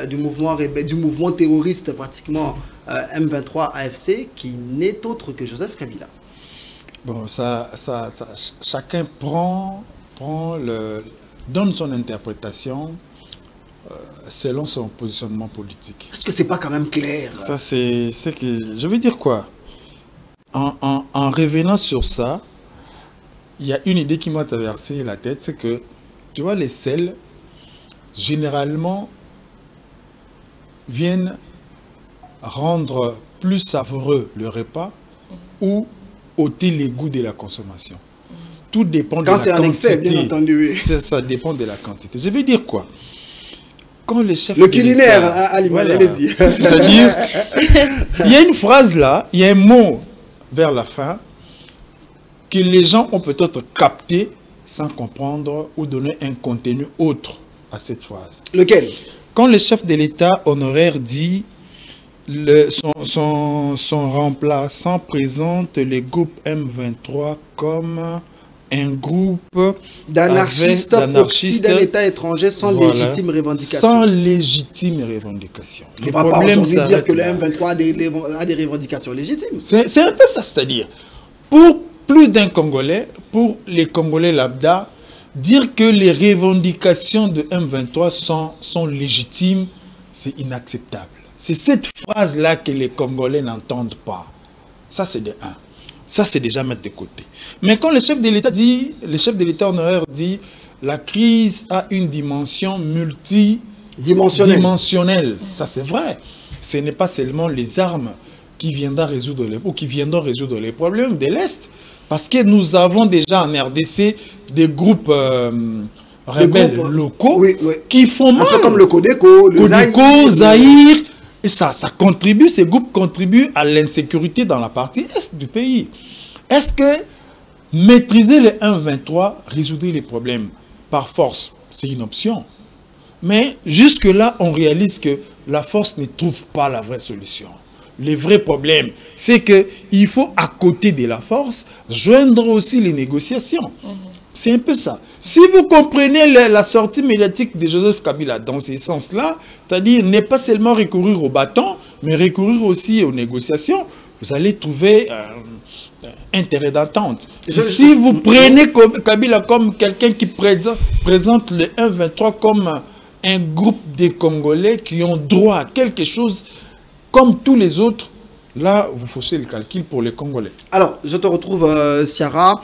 du mouvement terroriste pratiquement M23 AFC, qui n'est autre que Joseph Kabila. Bon, chacun donne son interprétation selon son positionnement politique. Est-ce que c'est pas quand même clair? Ça, c'est que... Je veux dire quoi? en revenant sur ça, il y a une idée qui m'a traversé la tête, c'est que, tu vois, les sels, généralement, viennent rendre plus savoureux le repas ou ôter les goûts de la consommation. Tout dépend de la quantité. Quand c'est en excès, bien entendu, oui. Ça dépend de la quantité. Je vais dire quoi? Quand les chefs le culinaire alimentaire, allez-y. C'est-à-dire, il y a une phrase là, il y a un mot vers la fin que les gens ont peut-être capté sans comprendre ou donner un contenu autre à cette phrase. Lequel? Quand le chef de l'État honoraire dit son remplaçant présente le groupe M23 comme un groupe d'anarchistes proxy d'un État étranger sans légitime revendication. Sans légitime revendication. On ne va pas aujourd'hui dire que le M23 a des revendications légitimes. C'est un peu ça, c'est-à-dire, pour plus d'un Congolais, pour les Congolais lambda, dire que les revendications de M23 sont légitimes, c'est inacceptable. C'est cette phrase-là que les Congolais n'entendent pas. Ça, c'est de un. Ça, c'est déjà mettre de côté. Mais quand le chef de l'État dit, le chef de l'État honoraire dit, la crise a une dimension multidimensionnelle. Ça, c'est vrai. Ce n'est pas seulement les armes qui viendront résoudre les problèmes de l'Est. Parce que nous avons déjà en RDC des groupes rebelles locaux qui font mal. Un peu comme le Codeco, le Zaïre. Et ça contribue, ces groupes contribuent à l'insécurité dans la partie est du pays. Est-ce que maîtriser les 1-23 résoudrait les problèmes par force? C'est une option. Mais jusque-là, on réalise que la force ne trouve pas la vraie solution. Le vrai problème, c'est qu'il faut, à côté de la force, joindre aussi les négociations. C'est un peu ça. Si vous comprenez la sortie médiatique de Joseph Kabila dans ce sens-là, c'est-à-dire ne pas seulement recourir au bâton, mais recourir aussi aux négociations, vous allez trouver intérêt d'entente. Si vous prenez Kabila comme quelqu'un qui présente le 1-23 comme un groupe de Congolais qui ont droit à quelque chose comme tous les autres, là, vous faussez le calcul pour les Congolais. Alors, je te retrouve, Ciara.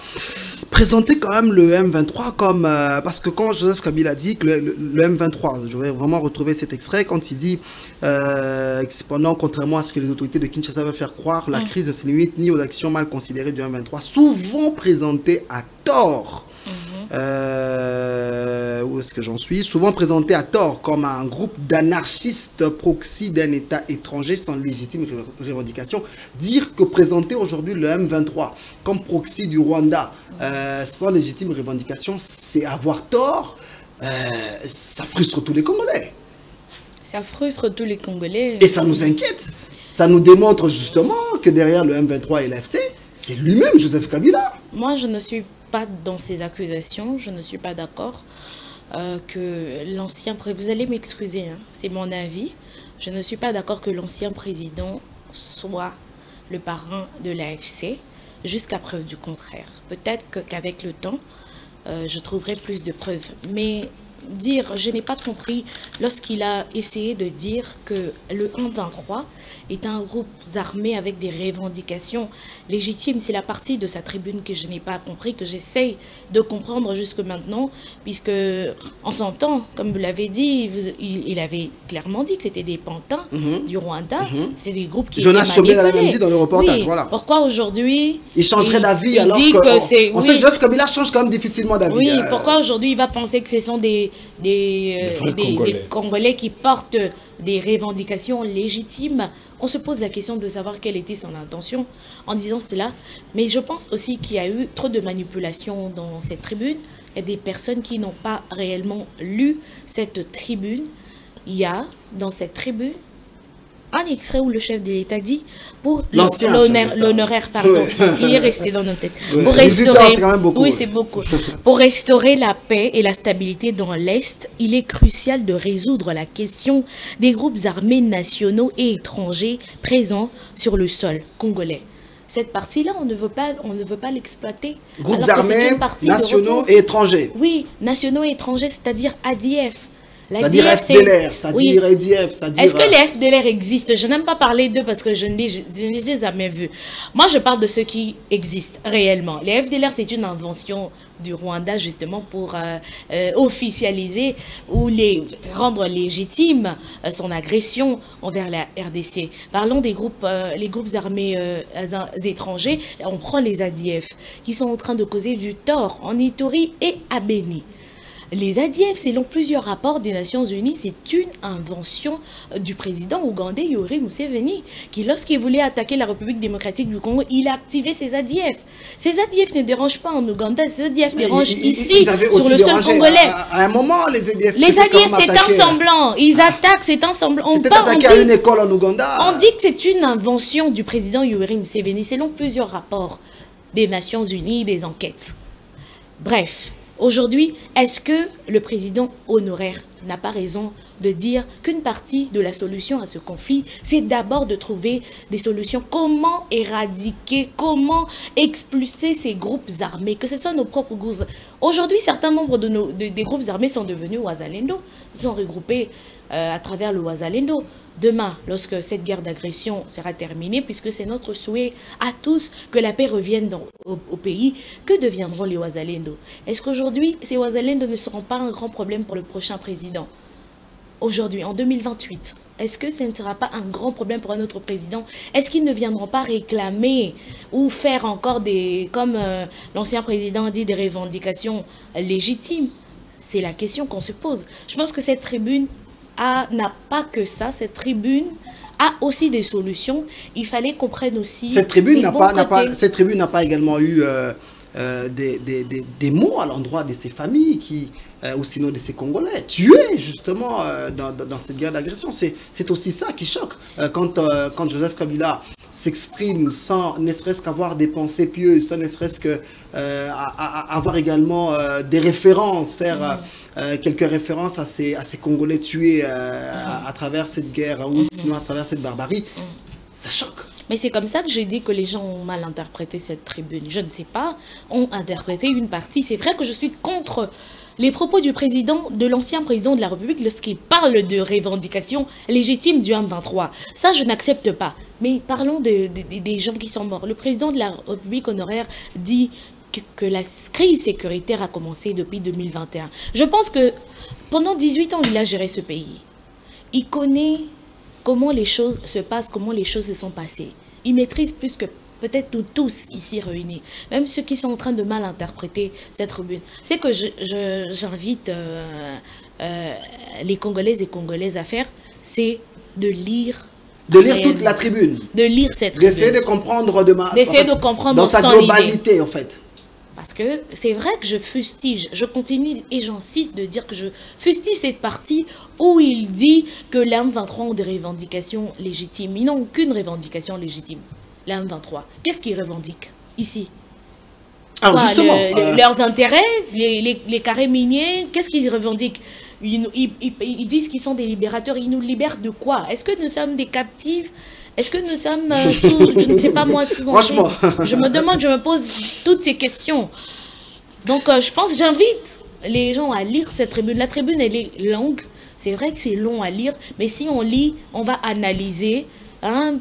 Présenter quand même le M23 comme... parce que quand Joseph Kabila dit que le M23, je vais vraiment retrouver cet extrait, quand il dit cependant, contrairement à ce que les autorités de Kinshasa veulent faire croire, la crise ne se limite ni aux actions mal considérées du M23, souvent présentées à tort. Où est-ce que j'en suis? Souvent présenté à tort comme un groupe d'anarchistes proxy d'un État étranger sans légitime revendication. Dire que présenter aujourd'hui le M23 comme proxy du Rwanda sans légitime revendication, c'est avoir tort. Ça frustre tous les Congolais. Ça frustre tous les Congolais. Et ça nous inquiète. Ça nous démontre justement que derrière le M23 et l'AFC, c'est lui-même, Joseph Kabila. Moi, je ne suis pas dans ces accusations. Je ne suis pas d'accord que l'ancien président... Vous allez m'excuser, hein, c'est mon avis. Je ne suis pas d'accord que l'ancien président soit le parrain de l'AFC, jusqu'à preuve du contraire. Peut-être qu'avec le temps, je trouverai plus de preuves. Mais dire, je n'ai pas compris lorsqu'il a essayé de dire que le 1-23 est un groupe armé avec des revendications légitimes. C'est la partie de sa tribune que je n'ai pas compris, que j'essaye de comprendre jusque maintenant, puisque en son temps, comme vous l'avez dit, il avait clairement dit que c'était des pantins du Rwanda, c'était des groupes qui Jonas Chobel l'a même dit dans le reportage, voilà. Pourquoi aujourd'hui il changerait d'avis alors on sait que Joseph Kabila change quand même difficilement d'avis. Oui, pourquoi aujourd'hui il va penser que ce sont des Congolais qui portent des revendications légitimes? On se pose la question de savoir quelle était son intention en disant cela. Mais je pense aussi qu'il y a eu trop de manipulation dans cette tribune. Il y a des personnes qui n'ont pas réellement lu cette tribune. Il y a dans cette tribune un extrait où le chef de l'État dit pour l'honoraire, pardon, il est resté dans nos têtes. Pour restaurer, oui, c'est beaucoup. Pour restaurer la paix et la stabilité dans l'Est, il est crucial de résoudre la question des groupes armés nationaux et étrangers présents sur le sol congolais. Cette partie-là, on ne veut pas l'exploiter. Groupes armés nationaux et étrangers. Oui, nationaux et étrangers, c'est-à-dire ADF. L'ADF, FDLR, ça dit EDF, ça dit... Est-ce que les FDLR existent? Je n'aime pas parler d'eux parce que je ne les ai jamais vus. Moi, je parle de ceux qui existent réellement. Les FDLR, c'est une invention du Rwanda justement pour officialiser ou rendre légitime son agression envers la RDC. Parlons des groupes, les groupes armés étrangers. On prend les ADF qui sont en train de causer du tort en Ituri et à Béni. Les ADF, selon plusieurs rapports des Nations Unies, c'est une invention du président ougandais Yoweri Museveni, qui, lorsqu'il voulait attaquer la République démocratique du Congo, il a activé ses ADF. Ces ADF ne dérangent pas en Ouganda, ces ADF dérangent ici, sur le sol congolais. À un moment, les ADF... Les ADF, c'est un semblant. Ils attaquent, c'est un semblant. C'était attaqué à une école en Ouganda. On dit que c'est une invention du président Yoweri Museveni, selon plusieurs rapports des Nations Unies, des enquêtes. Bref. Aujourd'hui, est-ce que le président honoraire n'a pas raison de dire qu'une partie de la solution à ce conflit, c'est d'abord de trouver des solutions? Comment éradiquer, comment expulser ces groupes armés, que ce soit nos propres groupes. Aujourd'hui, certains membres des groupes armés sont devenus Wazalendo. Ils sont regroupés à travers le Wazalendo. Demain, lorsque cette guerre d'agression sera terminée, puisque c'est notre souhait à tous que la paix revienne au pays, que deviendront les Wazalendo? Est-ce qu'aujourd'hui, ces Wazalendo ne seront pas un grand problème pour le prochain président? Aujourd'hui, en 2028, est-ce que ce ne sera pas un grand problème pour notre président? Est-ce qu'ils ne viendront pas réclamer ou faire encore comme l'ancien président dit, des revendications légitimes? C'est la question qu'on se pose. Je pense que cette tribune n'a pas que ça, cette tribune a aussi des solutions. Il fallait qu'on prenne aussi... Cette tribune n'a pas également eu des mots à l'endroit de ces familles ou sinon de ces Congolais tués justement dans cette guerre d'agression. C'est aussi ça qui choque. Quand Joseph Kabila s'exprime sans ne serait-ce qu'avoir des pensées pieuses, sans ne serait-ce qu'avoir également des références, faire quelques références à ces Congolais tués à travers cette guerre ou sinon à travers cette barbarie, ça choque. Mais c'est comme ça que j'ai dit que les gens ont mal interprété cette tribune. Je ne sais pas, ont interprété une partie. C'est vrai que je suis contre les propos du président, de l'ancien président de la République, lorsqu'il parle de revendications légitimes du M23. Ça, je n'accepte pas. Mais parlons des gens qui sont morts. Le président de la République honoraire dit que la crise sécuritaire a commencé depuis 2021. Je pense que pendant 18 ans, il a géré ce pays. Il connaît comment les choses se passent, comment les choses se sont passées. Il maîtrise plus que peut-être nous tous ici réunis, même ceux qui sont en train de mal interpréter cette tribune. C'est que j'invite les Congolaises et Congolaises à faire, c'est de lire... toute la tribune. De lire cette tribune. D'essayer de comprendre dans sa globalité, en fait. Parce que c'est vrai que je fustige, je continue et j'insiste de dire que je fustige cette partie où il dit que les M23 ont des revendications légitimes. Ils n'ont aucune revendication légitime, les M23. Qu'est-ce qu'ils revendiquent ici? Alors justement, leurs intérêts, les carrés miniers, qu'est-ce qu'ils revendiquent? Ils disent qu'ils sont des libérateurs, ils nous libèrent de quoi? Est-ce que nous sommes des captifs? Est-ce que nous sommes sous, je ne sais pas moi, sous Franchement. Je me demande, je me pose toutes ces questions. Donc je pense, j'invite les gens à lire cette tribune. La tribune, elle est longue. C'est vrai que c'est long à lire, mais si on lit, on va analyser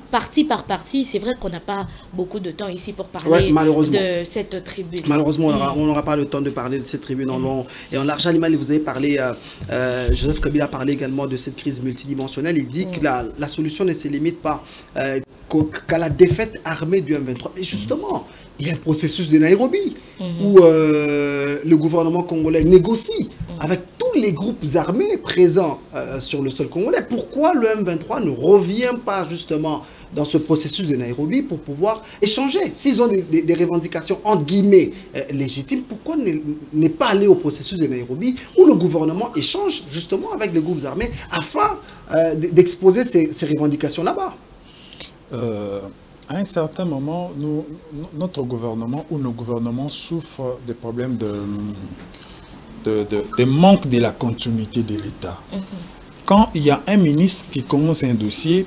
partie par partie. C'est vrai qu'on n'a pas beaucoup de temps ici pour parler de cette tribune. Malheureusement, on n'aura pas le temps de parler de cette tribune en long et en large. Animal, vous avez parlé, Joseph Kabila a parlé également de cette crise multidimensionnelle. Il dit que la solution ne se limite pas qu'à la défaite armée du M23. Mais justement, il y a un processus de Nairobi où le gouvernement congolais négocie avec tous les groupes armés présents sur le sol congolais. Pourquoi le M23 ne revient pas justement dans ce processus de Nairobi pour pouvoir échanger? S'ils ont des revendications entre guillemets légitimes, pourquoi ne pas aller au processus de Nairobi où le gouvernement échange justement avec les groupes armés afin d'exposer ces revendications là-bas? À un certain moment, notre gouvernement ou nos gouvernements souffrent des problèmes de manque de la continuité de l'État. Quand il y a un ministre qui commence un dossier,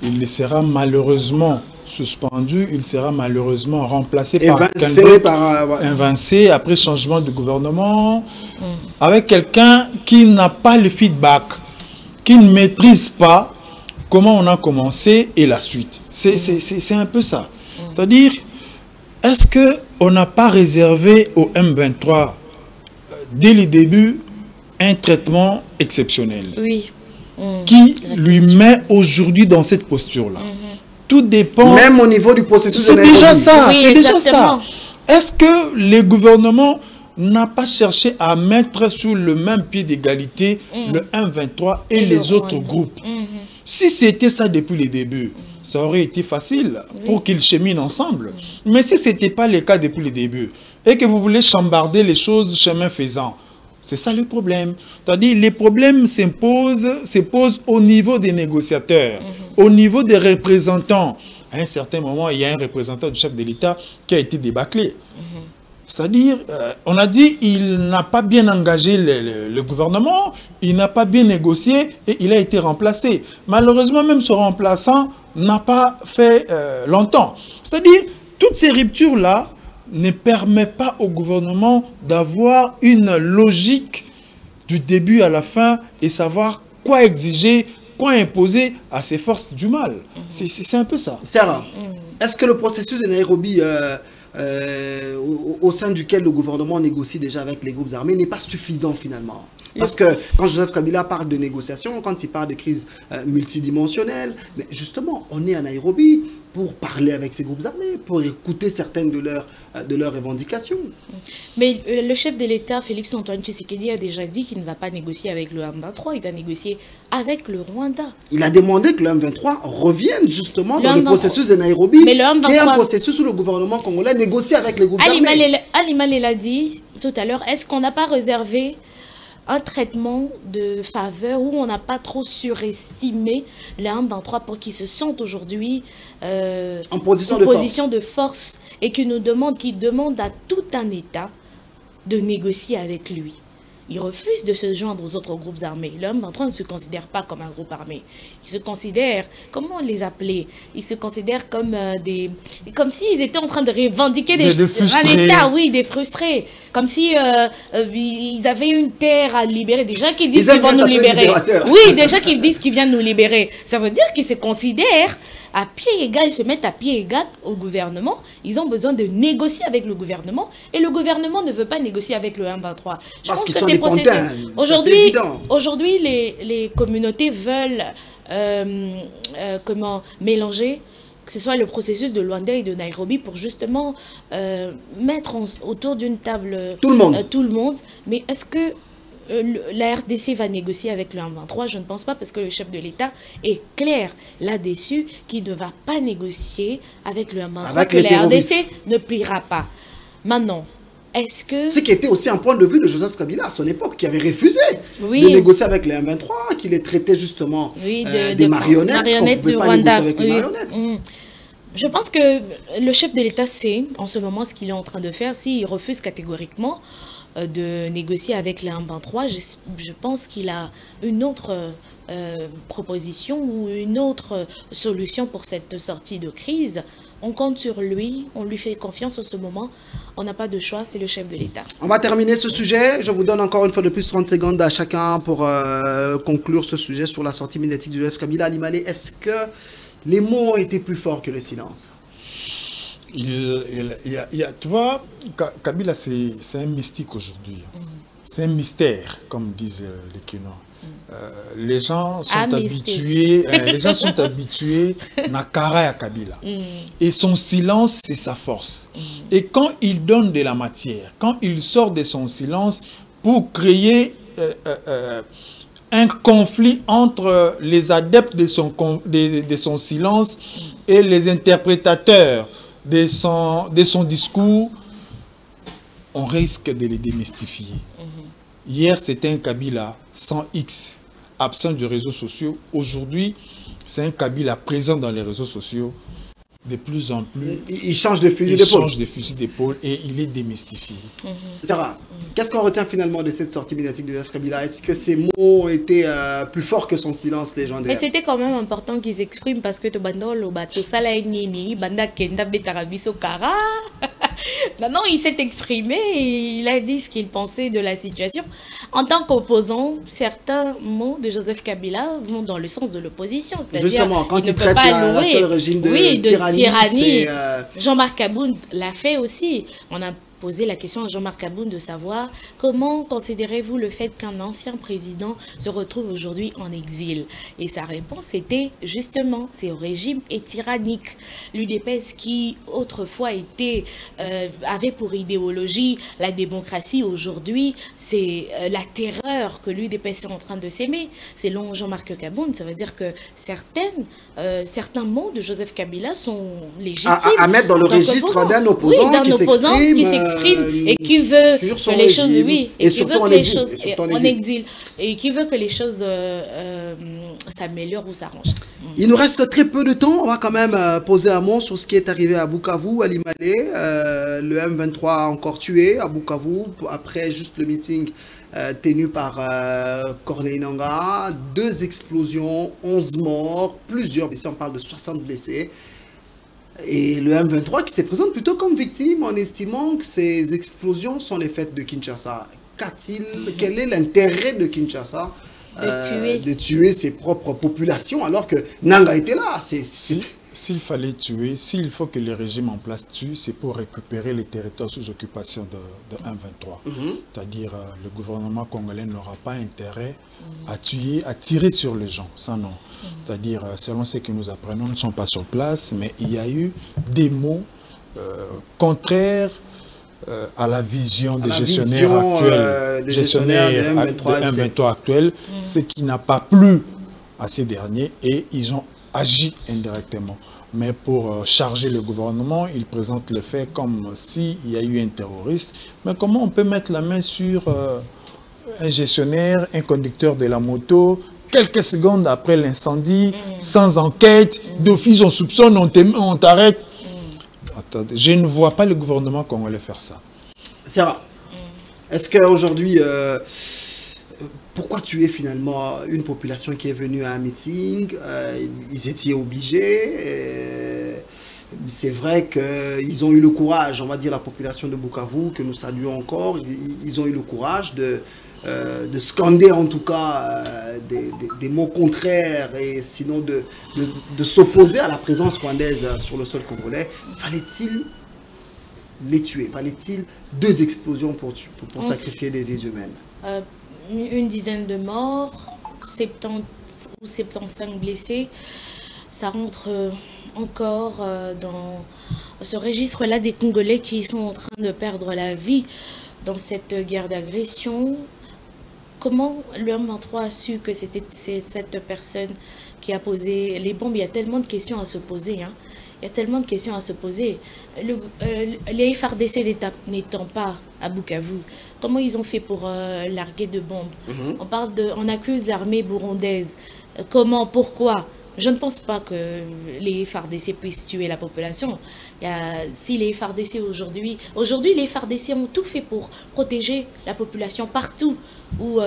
il sera malheureusement suspendu, il sera malheureusement remplacé par évincé après changement de gouvernement, avec quelqu'un qui n'a pas le feedback, qui ne maîtrise pas comment on a commencé et la suite. C'est un peu ça. C'est-à-dire, est-ce qu'on n'a pas réservé au M23, dès le début, un traitement exceptionnel qui lui met aujourd'hui dans cette posture-là? Tout dépend... Même au niveau du processus de C'est déjà ça, oui, c'est déjà ça. Est-ce que le gouvernement n'a pas cherché à mettre sur le même pied d'égalité le M23 et les autres groupes? Si c'était ça depuis le début, ça aurait été facile pour qu'ils cheminent ensemble. Mais si ce n'était pas le cas depuis le début, et que vous voulez chambarder les choses chemin faisant, c'est ça le problème. C'est-à-dire les problèmes se posent au niveau des négociateurs, au niveau des représentants. À un certain moment, il y a un représentant du chef de l'État qui a été débâclé. C'est-à-dire, on a dit il n'a pas bien engagé le gouvernement, il n'a pas bien négocié et il a été remplacé. Malheureusement, même ce remplaçant n'a pas fait longtemps. C'est-à-dire, toutes ces ruptures-là ne permettent pas au gouvernement d'avoir une logique du début à la fin et savoir quoi exiger, quoi imposer à ces forces du mal. C'est un peu ça. Sarah, est-ce que le processus de Nairobi... au sein duquel le gouvernement négocie déjà avec les groupes armés n'est pas suffisant finalement? Parce que quand Joseph Kabila parle de négociation, quand il parle de crise multidimensionnelle, mais justement, on est à Nairobi pour parler avec ces groupes armés, pour écouter certaines de leurs revendications. Mais le chef de l'État, Félix Antoine Tshisekedi, a déjà dit qu'il ne va pas négocier avec le M23, il va négocier avec le Rwanda. Il a demandé que le M23 revienne justement dans le processus de Nairobi, qui est un processus où le gouvernement congolais négocie avec les groupes armés. Ali Malé l'a dit tout à l'heure, est-ce qu'on n'a pas réservé un traitement de faveur où on n'a pas trop surestimé les M23 pour qu'ils se sentent aujourd'hui en position de force et qui demande à tout un État de négocier avec lui. Il refuse de se joindre aux autres groupes armés. Le M23 ne se considère pas comme un groupe armé. Il se considère, comment les appeler? Ils se considèrent comme comme s'ils étaient en train de revendiquer un État, oui, des frustrés. Comme si ils avaient une terre à libérer. Déjà qu'ils disent qu'ils vont nous libérer. Oui, déjà qu'ils disent qu'ils viennent nous libérer. Ça veut dire qu'ils se considèrent à pied égal, ils se mettent à pied égal au gouvernement. Ils ont besoin de négocier avec le gouvernement. Et le gouvernement ne veut pas négocier avec le M23. Je pense que c'est aujourd'hui, les communautés veulent mélanger, que ce soit le processus de Luanda et de Nairobi, pour justement mettre autour d'une table tout le monde. Mais est-ce que la RDC va négocier avec le M23? Je ne pense pas, parce que le chef de l'État est clair là-dessus qu'il ne va pas négocier avec le M23, que la RDC ne pliera pas. Maintenant, est-ce que... Ce qui était aussi un point de vue de Joseph Kabila à son époque, qui avait refusé de négocier avec les M23, qui les traitait justement des marionnettes de Rwanda. Je pense que le chef de l'État sait en ce moment ce qu'il est en train de faire. S'il refuse catégoriquement de négocier avec les M23, je pense qu'il a une autre proposition ou une autre solution pour cette sortie de crise. On compte sur lui, on lui fait confiance en ce moment. On n'a pas de choix, c'est le chef de l'État. On va terminer ce sujet. Je vous donne encore une fois de plus 30 secondes à chacun pour conclure ce sujet sur la sortie médiatique de Joseph Kabila. Ali Malé, est-ce que les mots ont été plus forts que le silence? Tu vois, Kabila, c'est un mystique aujourd'hui. C'est un mystère, comme disent les Quinois. Les gens sont habitués, Nakara à Kabila. Et son silence, c'est sa force. Et quand il donne de la matière, quand il sort de son silence pour créer un conflit entre les adeptes de son silence et les interprétateurs de son discours, on risque de les démystifier. Hier, c'était un Kabila sans X, absent des réseaux sociaux. Aujourd'hui, c'est un Kabila présent dans les réseaux sociaux. de plus en plus... Il change de fusil d'épaule. Il change de fusil d'épaule et il est démystifié. Sarah, qu'est-ce qu'on retient finalement de cette sortie médiatique de Joseph Kabila? Est-ce que ces mots ont été plus forts que son silence légendaire? Mais c'était quand même important qu'ils s'expriment parce que maintenant il s'est exprimé et il a dit ce qu'il pensait de la situation. En tant qu'opposant, certains mots de Joseph Kabila vont dans le sens de l'opposition. Justement, quand il traite l'actuel régime de tyrannie. Jean-Marc Aboun l'a fait aussi. On a posé la question à Jean-Marc Aboun de savoir comment considérez-vous le fait qu'un ancien président se retrouve aujourd'hui en exil. Et sa réponse était justement, c'est au régime est tyrannique. L'UDPS qui autrefois avait pour idéologie la démocratie, aujourd'hui c'est la terreur que l'UDPS est en train de s'aimer. Selon Jean-Marc Aboun, ça veut dire que certains mots de Joseph Kabila sont légitimes. À mettre dans le registre d'un opposant qui s'exprime et qui veut que les choses, et surtout en exil, et qui veut que les choses s'améliorent ou s'arrangent. Il nous reste très peu de temps. On va quand même poser un mot sur ce qui est arrivé à Bukavu, à Limale. Le M23 a encore tué à Bukavu après juste le meeting tenu par Corneille Nangaa. 2 explosions, 11 morts, plusieurs blessés. On parle de 60 blessés. Et le M23 qui se présente plutôt comme victime en estimant que ces explosions sont les faits de Kinshasa. Quel est l'intérêt de Kinshasa de tuer ses propres populations alors que Nanga était là? S'il fallait tuer, s'il faut que le régime en place tue, c'est pour récupérer les territoires sous occupation de M23. C'est-à-dire le gouvernement congolais n'aura pas intérêt à tirer sur les gens, ça non. C'est-à-dire, selon ce que nous apprenons, nous ne sommes pas sur place, mais il y a eu des mots contraires à la vision des gestionnaires actuels, de M23 actuels, ce qui n'a pas plu à ces derniers et ils ont agi indirectement. Mais pour charger le gouvernement, ils présentent le fait comme s'il y a eu un terroriste. Mais comment on peut mettre la main sur un gestionnaire, un conducteur de la moto, quelques secondes après l'incendie, sans enquête, d'office on soupçonne, on t'arrête. Attendez, je ne vois pas le gouvernement congolais faire ça. Sarah, est-ce qu'aujourd'hui, pourquoi tuer finalement une population qui est venue à un meeting? Ils étaient obligés. C'est vrai qu'ils ont eu le courage, on va dire la population de Bukavu, que nous saluons encore, ils ont eu le courage de scander en tout cas des mots contraires et sinon de s'opposer à la présence rwandaise sur le sol congolais. Fallait-il les tuer? Fallait-il 2 explosions pour sacrifier des humaines? Une dizaine de morts, 70 ou 75 blessés, ça rentre encore dans ce registre-là des Congolais qui sont en train de perdre la vie dans cette guerre d'agression. Comment le M23 a su que c'était cette personne qui a posé les bombes? Il y a tellement de questions à se poser. Hein. Il y a tellement de questions à se poser. Les FARDC n'étant pas à Bukavu, comment ils ont fait pour larguer de bombes? On accuse l'armée burundaise. Comment? Pourquoi? Je ne pense pas que les FARDC puissent tuer la population. Si les FARDC aujourd'hui les FARDC ont tout fait pour protéger la population partout où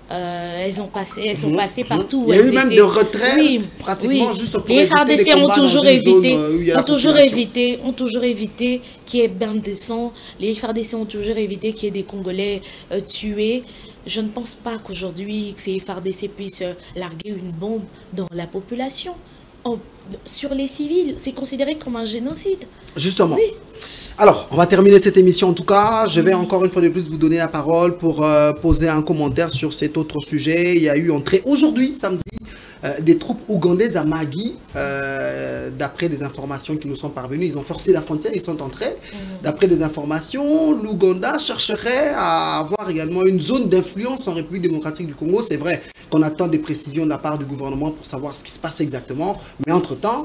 elles sont passées partout. Il y a eu même des retraits pratiquement juste pour les FARDC ont toujours évité qu'il y ait bain de sang. Les FARDC ont toujours évité qu'il y ait des Congolais tués. Je ne pense pas qu'aujourd'hui ces FARDC puissent larguer une bombe dans la population. Sur les civils, c'est considéré comme un génocide. Justement. Oui. Alors, on va terminer cette émission en tout cas. Je vais encore une fois de plus vous donner la parole pour poser un commentaire sur cet autre sujet. Il y a eu entrée aujourd'hui, samedi, des troupes ougandaises à Magui. D'après des informations qui nous sont parvenues, ils ont forcé la frontière, ils sont entrés. D'après des informations, l'Ouganda chercherait à avoir également une zone d'influence en République démocratique du Congo. C'est vrai qu'on attend des précisions de la part du gouvernement pour savoir ce qui se passe exactement. Mais entre-temps,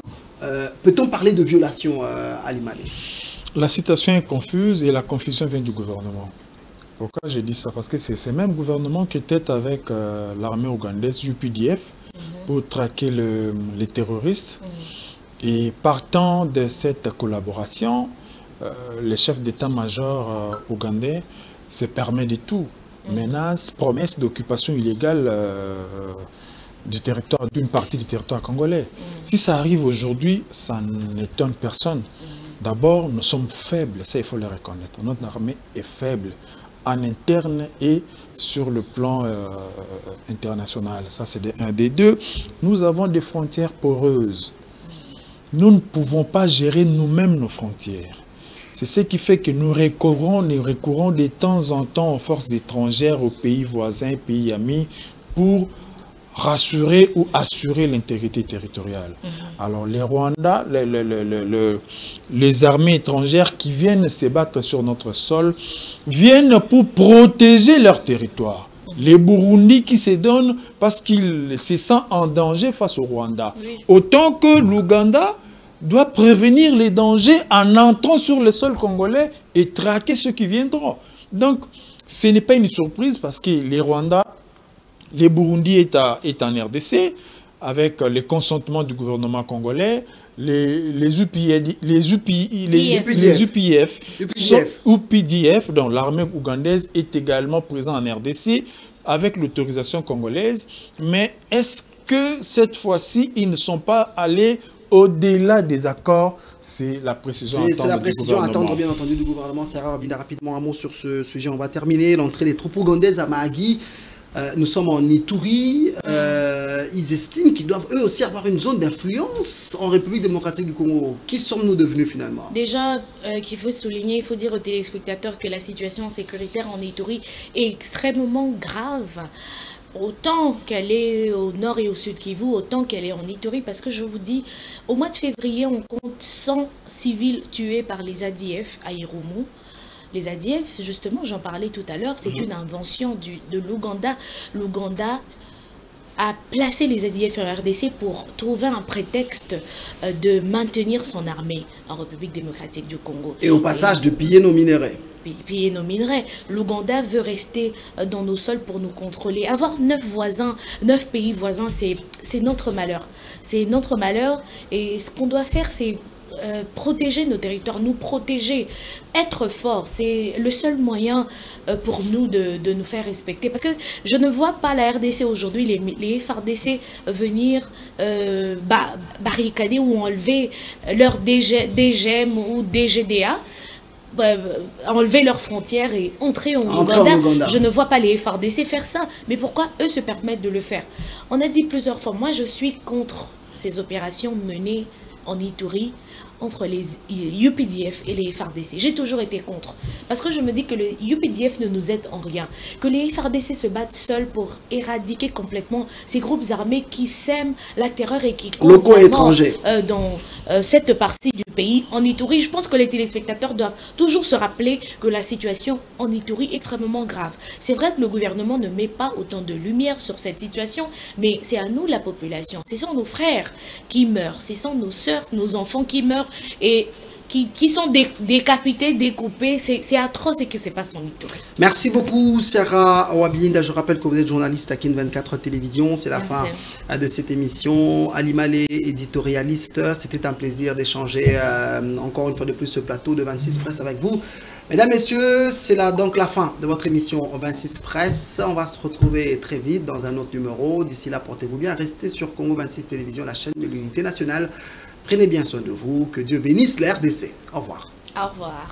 peut-on parler de violation à Limale? La situation est confuse et la confusion vient du gouvernement. Pourquoi j'ai dit ça? Parce que c'est ce même gouvernement qui était avec l'armée ougandaise, UPDF, pour traquer les terroristes. Et partant de cette collaboration, le chef d'état-major ougandais se permet de tout. Menaces, promesses d'occupation illégale du territoire, d'une partie du territoire congolais. Si ça arrive aujourd'hui, ça n'étonne personne. D'abord, nous sommes faibles, ça il faut le reconnaître. Notre armée est faible en interne et sur le plan international. Ça c'est un des deux. Nous avons des frontières poreuses. Nous ne pouvons pas gérer nous-mêmes nos frontières. C'est ce qui fait que nous recourons de temps en temps aux forces étrangères, aux pays voisins, pays amis, pour rassurer ou assurer l'intégrité territoriale. Alors les Rwandais, les armées étrangères qui viennent se battre sur notre sol, viennent pour protéger leur territoire. Les Burundis qui se donnent parce qu'ils se sentent en danger face au Rwanda. Autant que l'Ouganda doit prévenir les dangers en entrant sur le sol congolais et traquer ceux qui viendront. Donc, ce n'est pas une surprise parce que les Rwandais, les Burundis est en RDC, avec le consentement du gouvernement congolais, les UPDF, dont l'armée ougandaise est également présente en RDC, avec l'autorisation congolaise. Mais est-ce que cette fois-ci, ils ne sont pas allés au-delà des accords? C'est la précision à attendre, bien entendu, du gouvernement. Sarah, rapidement un mot sur ce sujet. On va terminer. L'entrée des troupes ougandaises à Mahagi. Nous sommes en Ituri. Ils estiment qu'ils doivent eux aussi avoir une zone d'influence en République démocratique du Congo. Qui sommes-nous devenus finalement? Déjà, qu'il faut souligner, il faut dire aux téléspectateurs que la situation sécuritaire en Ituri est extrêmement grave. Autant qu'elle est au nord et au sud Kivu, autant qu'elle est en Ituri, parce que je vous dis, au mois de février, on compte 100 civils tués par les ADF à Irumu. Les ADF, justement, j'en parlais tout à l'heure, c'est une invention de l'Ouganda. L'Ouganda a placé les ADF en RDC pour trouver un prétexte de maintenir son armée en République démocratique du Congo. Et au passage de piller nos minerais. Piller nos minerais. L'Ouganda veut rester dans nos sols pour nous contrôler. Avoir 9 pays voisins, c'est notre malheur. C'est notre malheur et ce qu'on doit faire, c'est protéger nos territoires, nous protéger, être fort. C'est le seul moyen pour nous de nous faire respecter. Parce que je ne vois pas la RDC aujourd'hui, les FARDC venir barricader ou enlever leur DGM ou DGDA, enlever leurs frontières et entrer en Ouganda. Je ne vois pas les FARDC faire ça. Mais pourquoi eux se permettent de le faire? On a dit plusieurs fois, moi je suis contre ces opérations menées en Ituri entre les UPDF et les FARDC. J'ai toujours été contre. Parce que je me dis que le UPDF ne nous aide en rien. Que les FARDC se battent seuls pour éradiquer complètement ces groupes armés qui sèment la terreur et qui locaux et étrangers dans cette partie du pays. En Ituri, je pense que les téléspectateurs doivent toujours se rappeler que la situation en Ituri est extrêmement grave. C'est vrai que le gouvernement ne met pas autant de lumière sur cette situation, mais c'est à nous, la population. Ce sont nos frères qui meurent, ce sont nos sœurs, nos enfants qui meurent et qui sont décapités, découpés. C'est atroce ce qui se passe en Ituri. Merci beaucoup Sarah Wabinda. Je rappelle que vous êtes journaliste à Kin 24 Télévision. C'est la fin de cette émission. Ali Malé, éditorialiste. C'était un plaisir d'échanger encore une fois de plus ce plateau de 26 Presse avec vous. Mesdames, Messieurs, c'est là donc la fin de votre émission 26 Presse. On va se retrouver très vite dans un autre numéro. D'ici là, portez-vous bien. Restez sur Congo 26 Télévision, la chaîne de l'unité nationale. Prenez bien soin de vous. Que Dieu bénisse la RDC. Au revoir. Au revoir.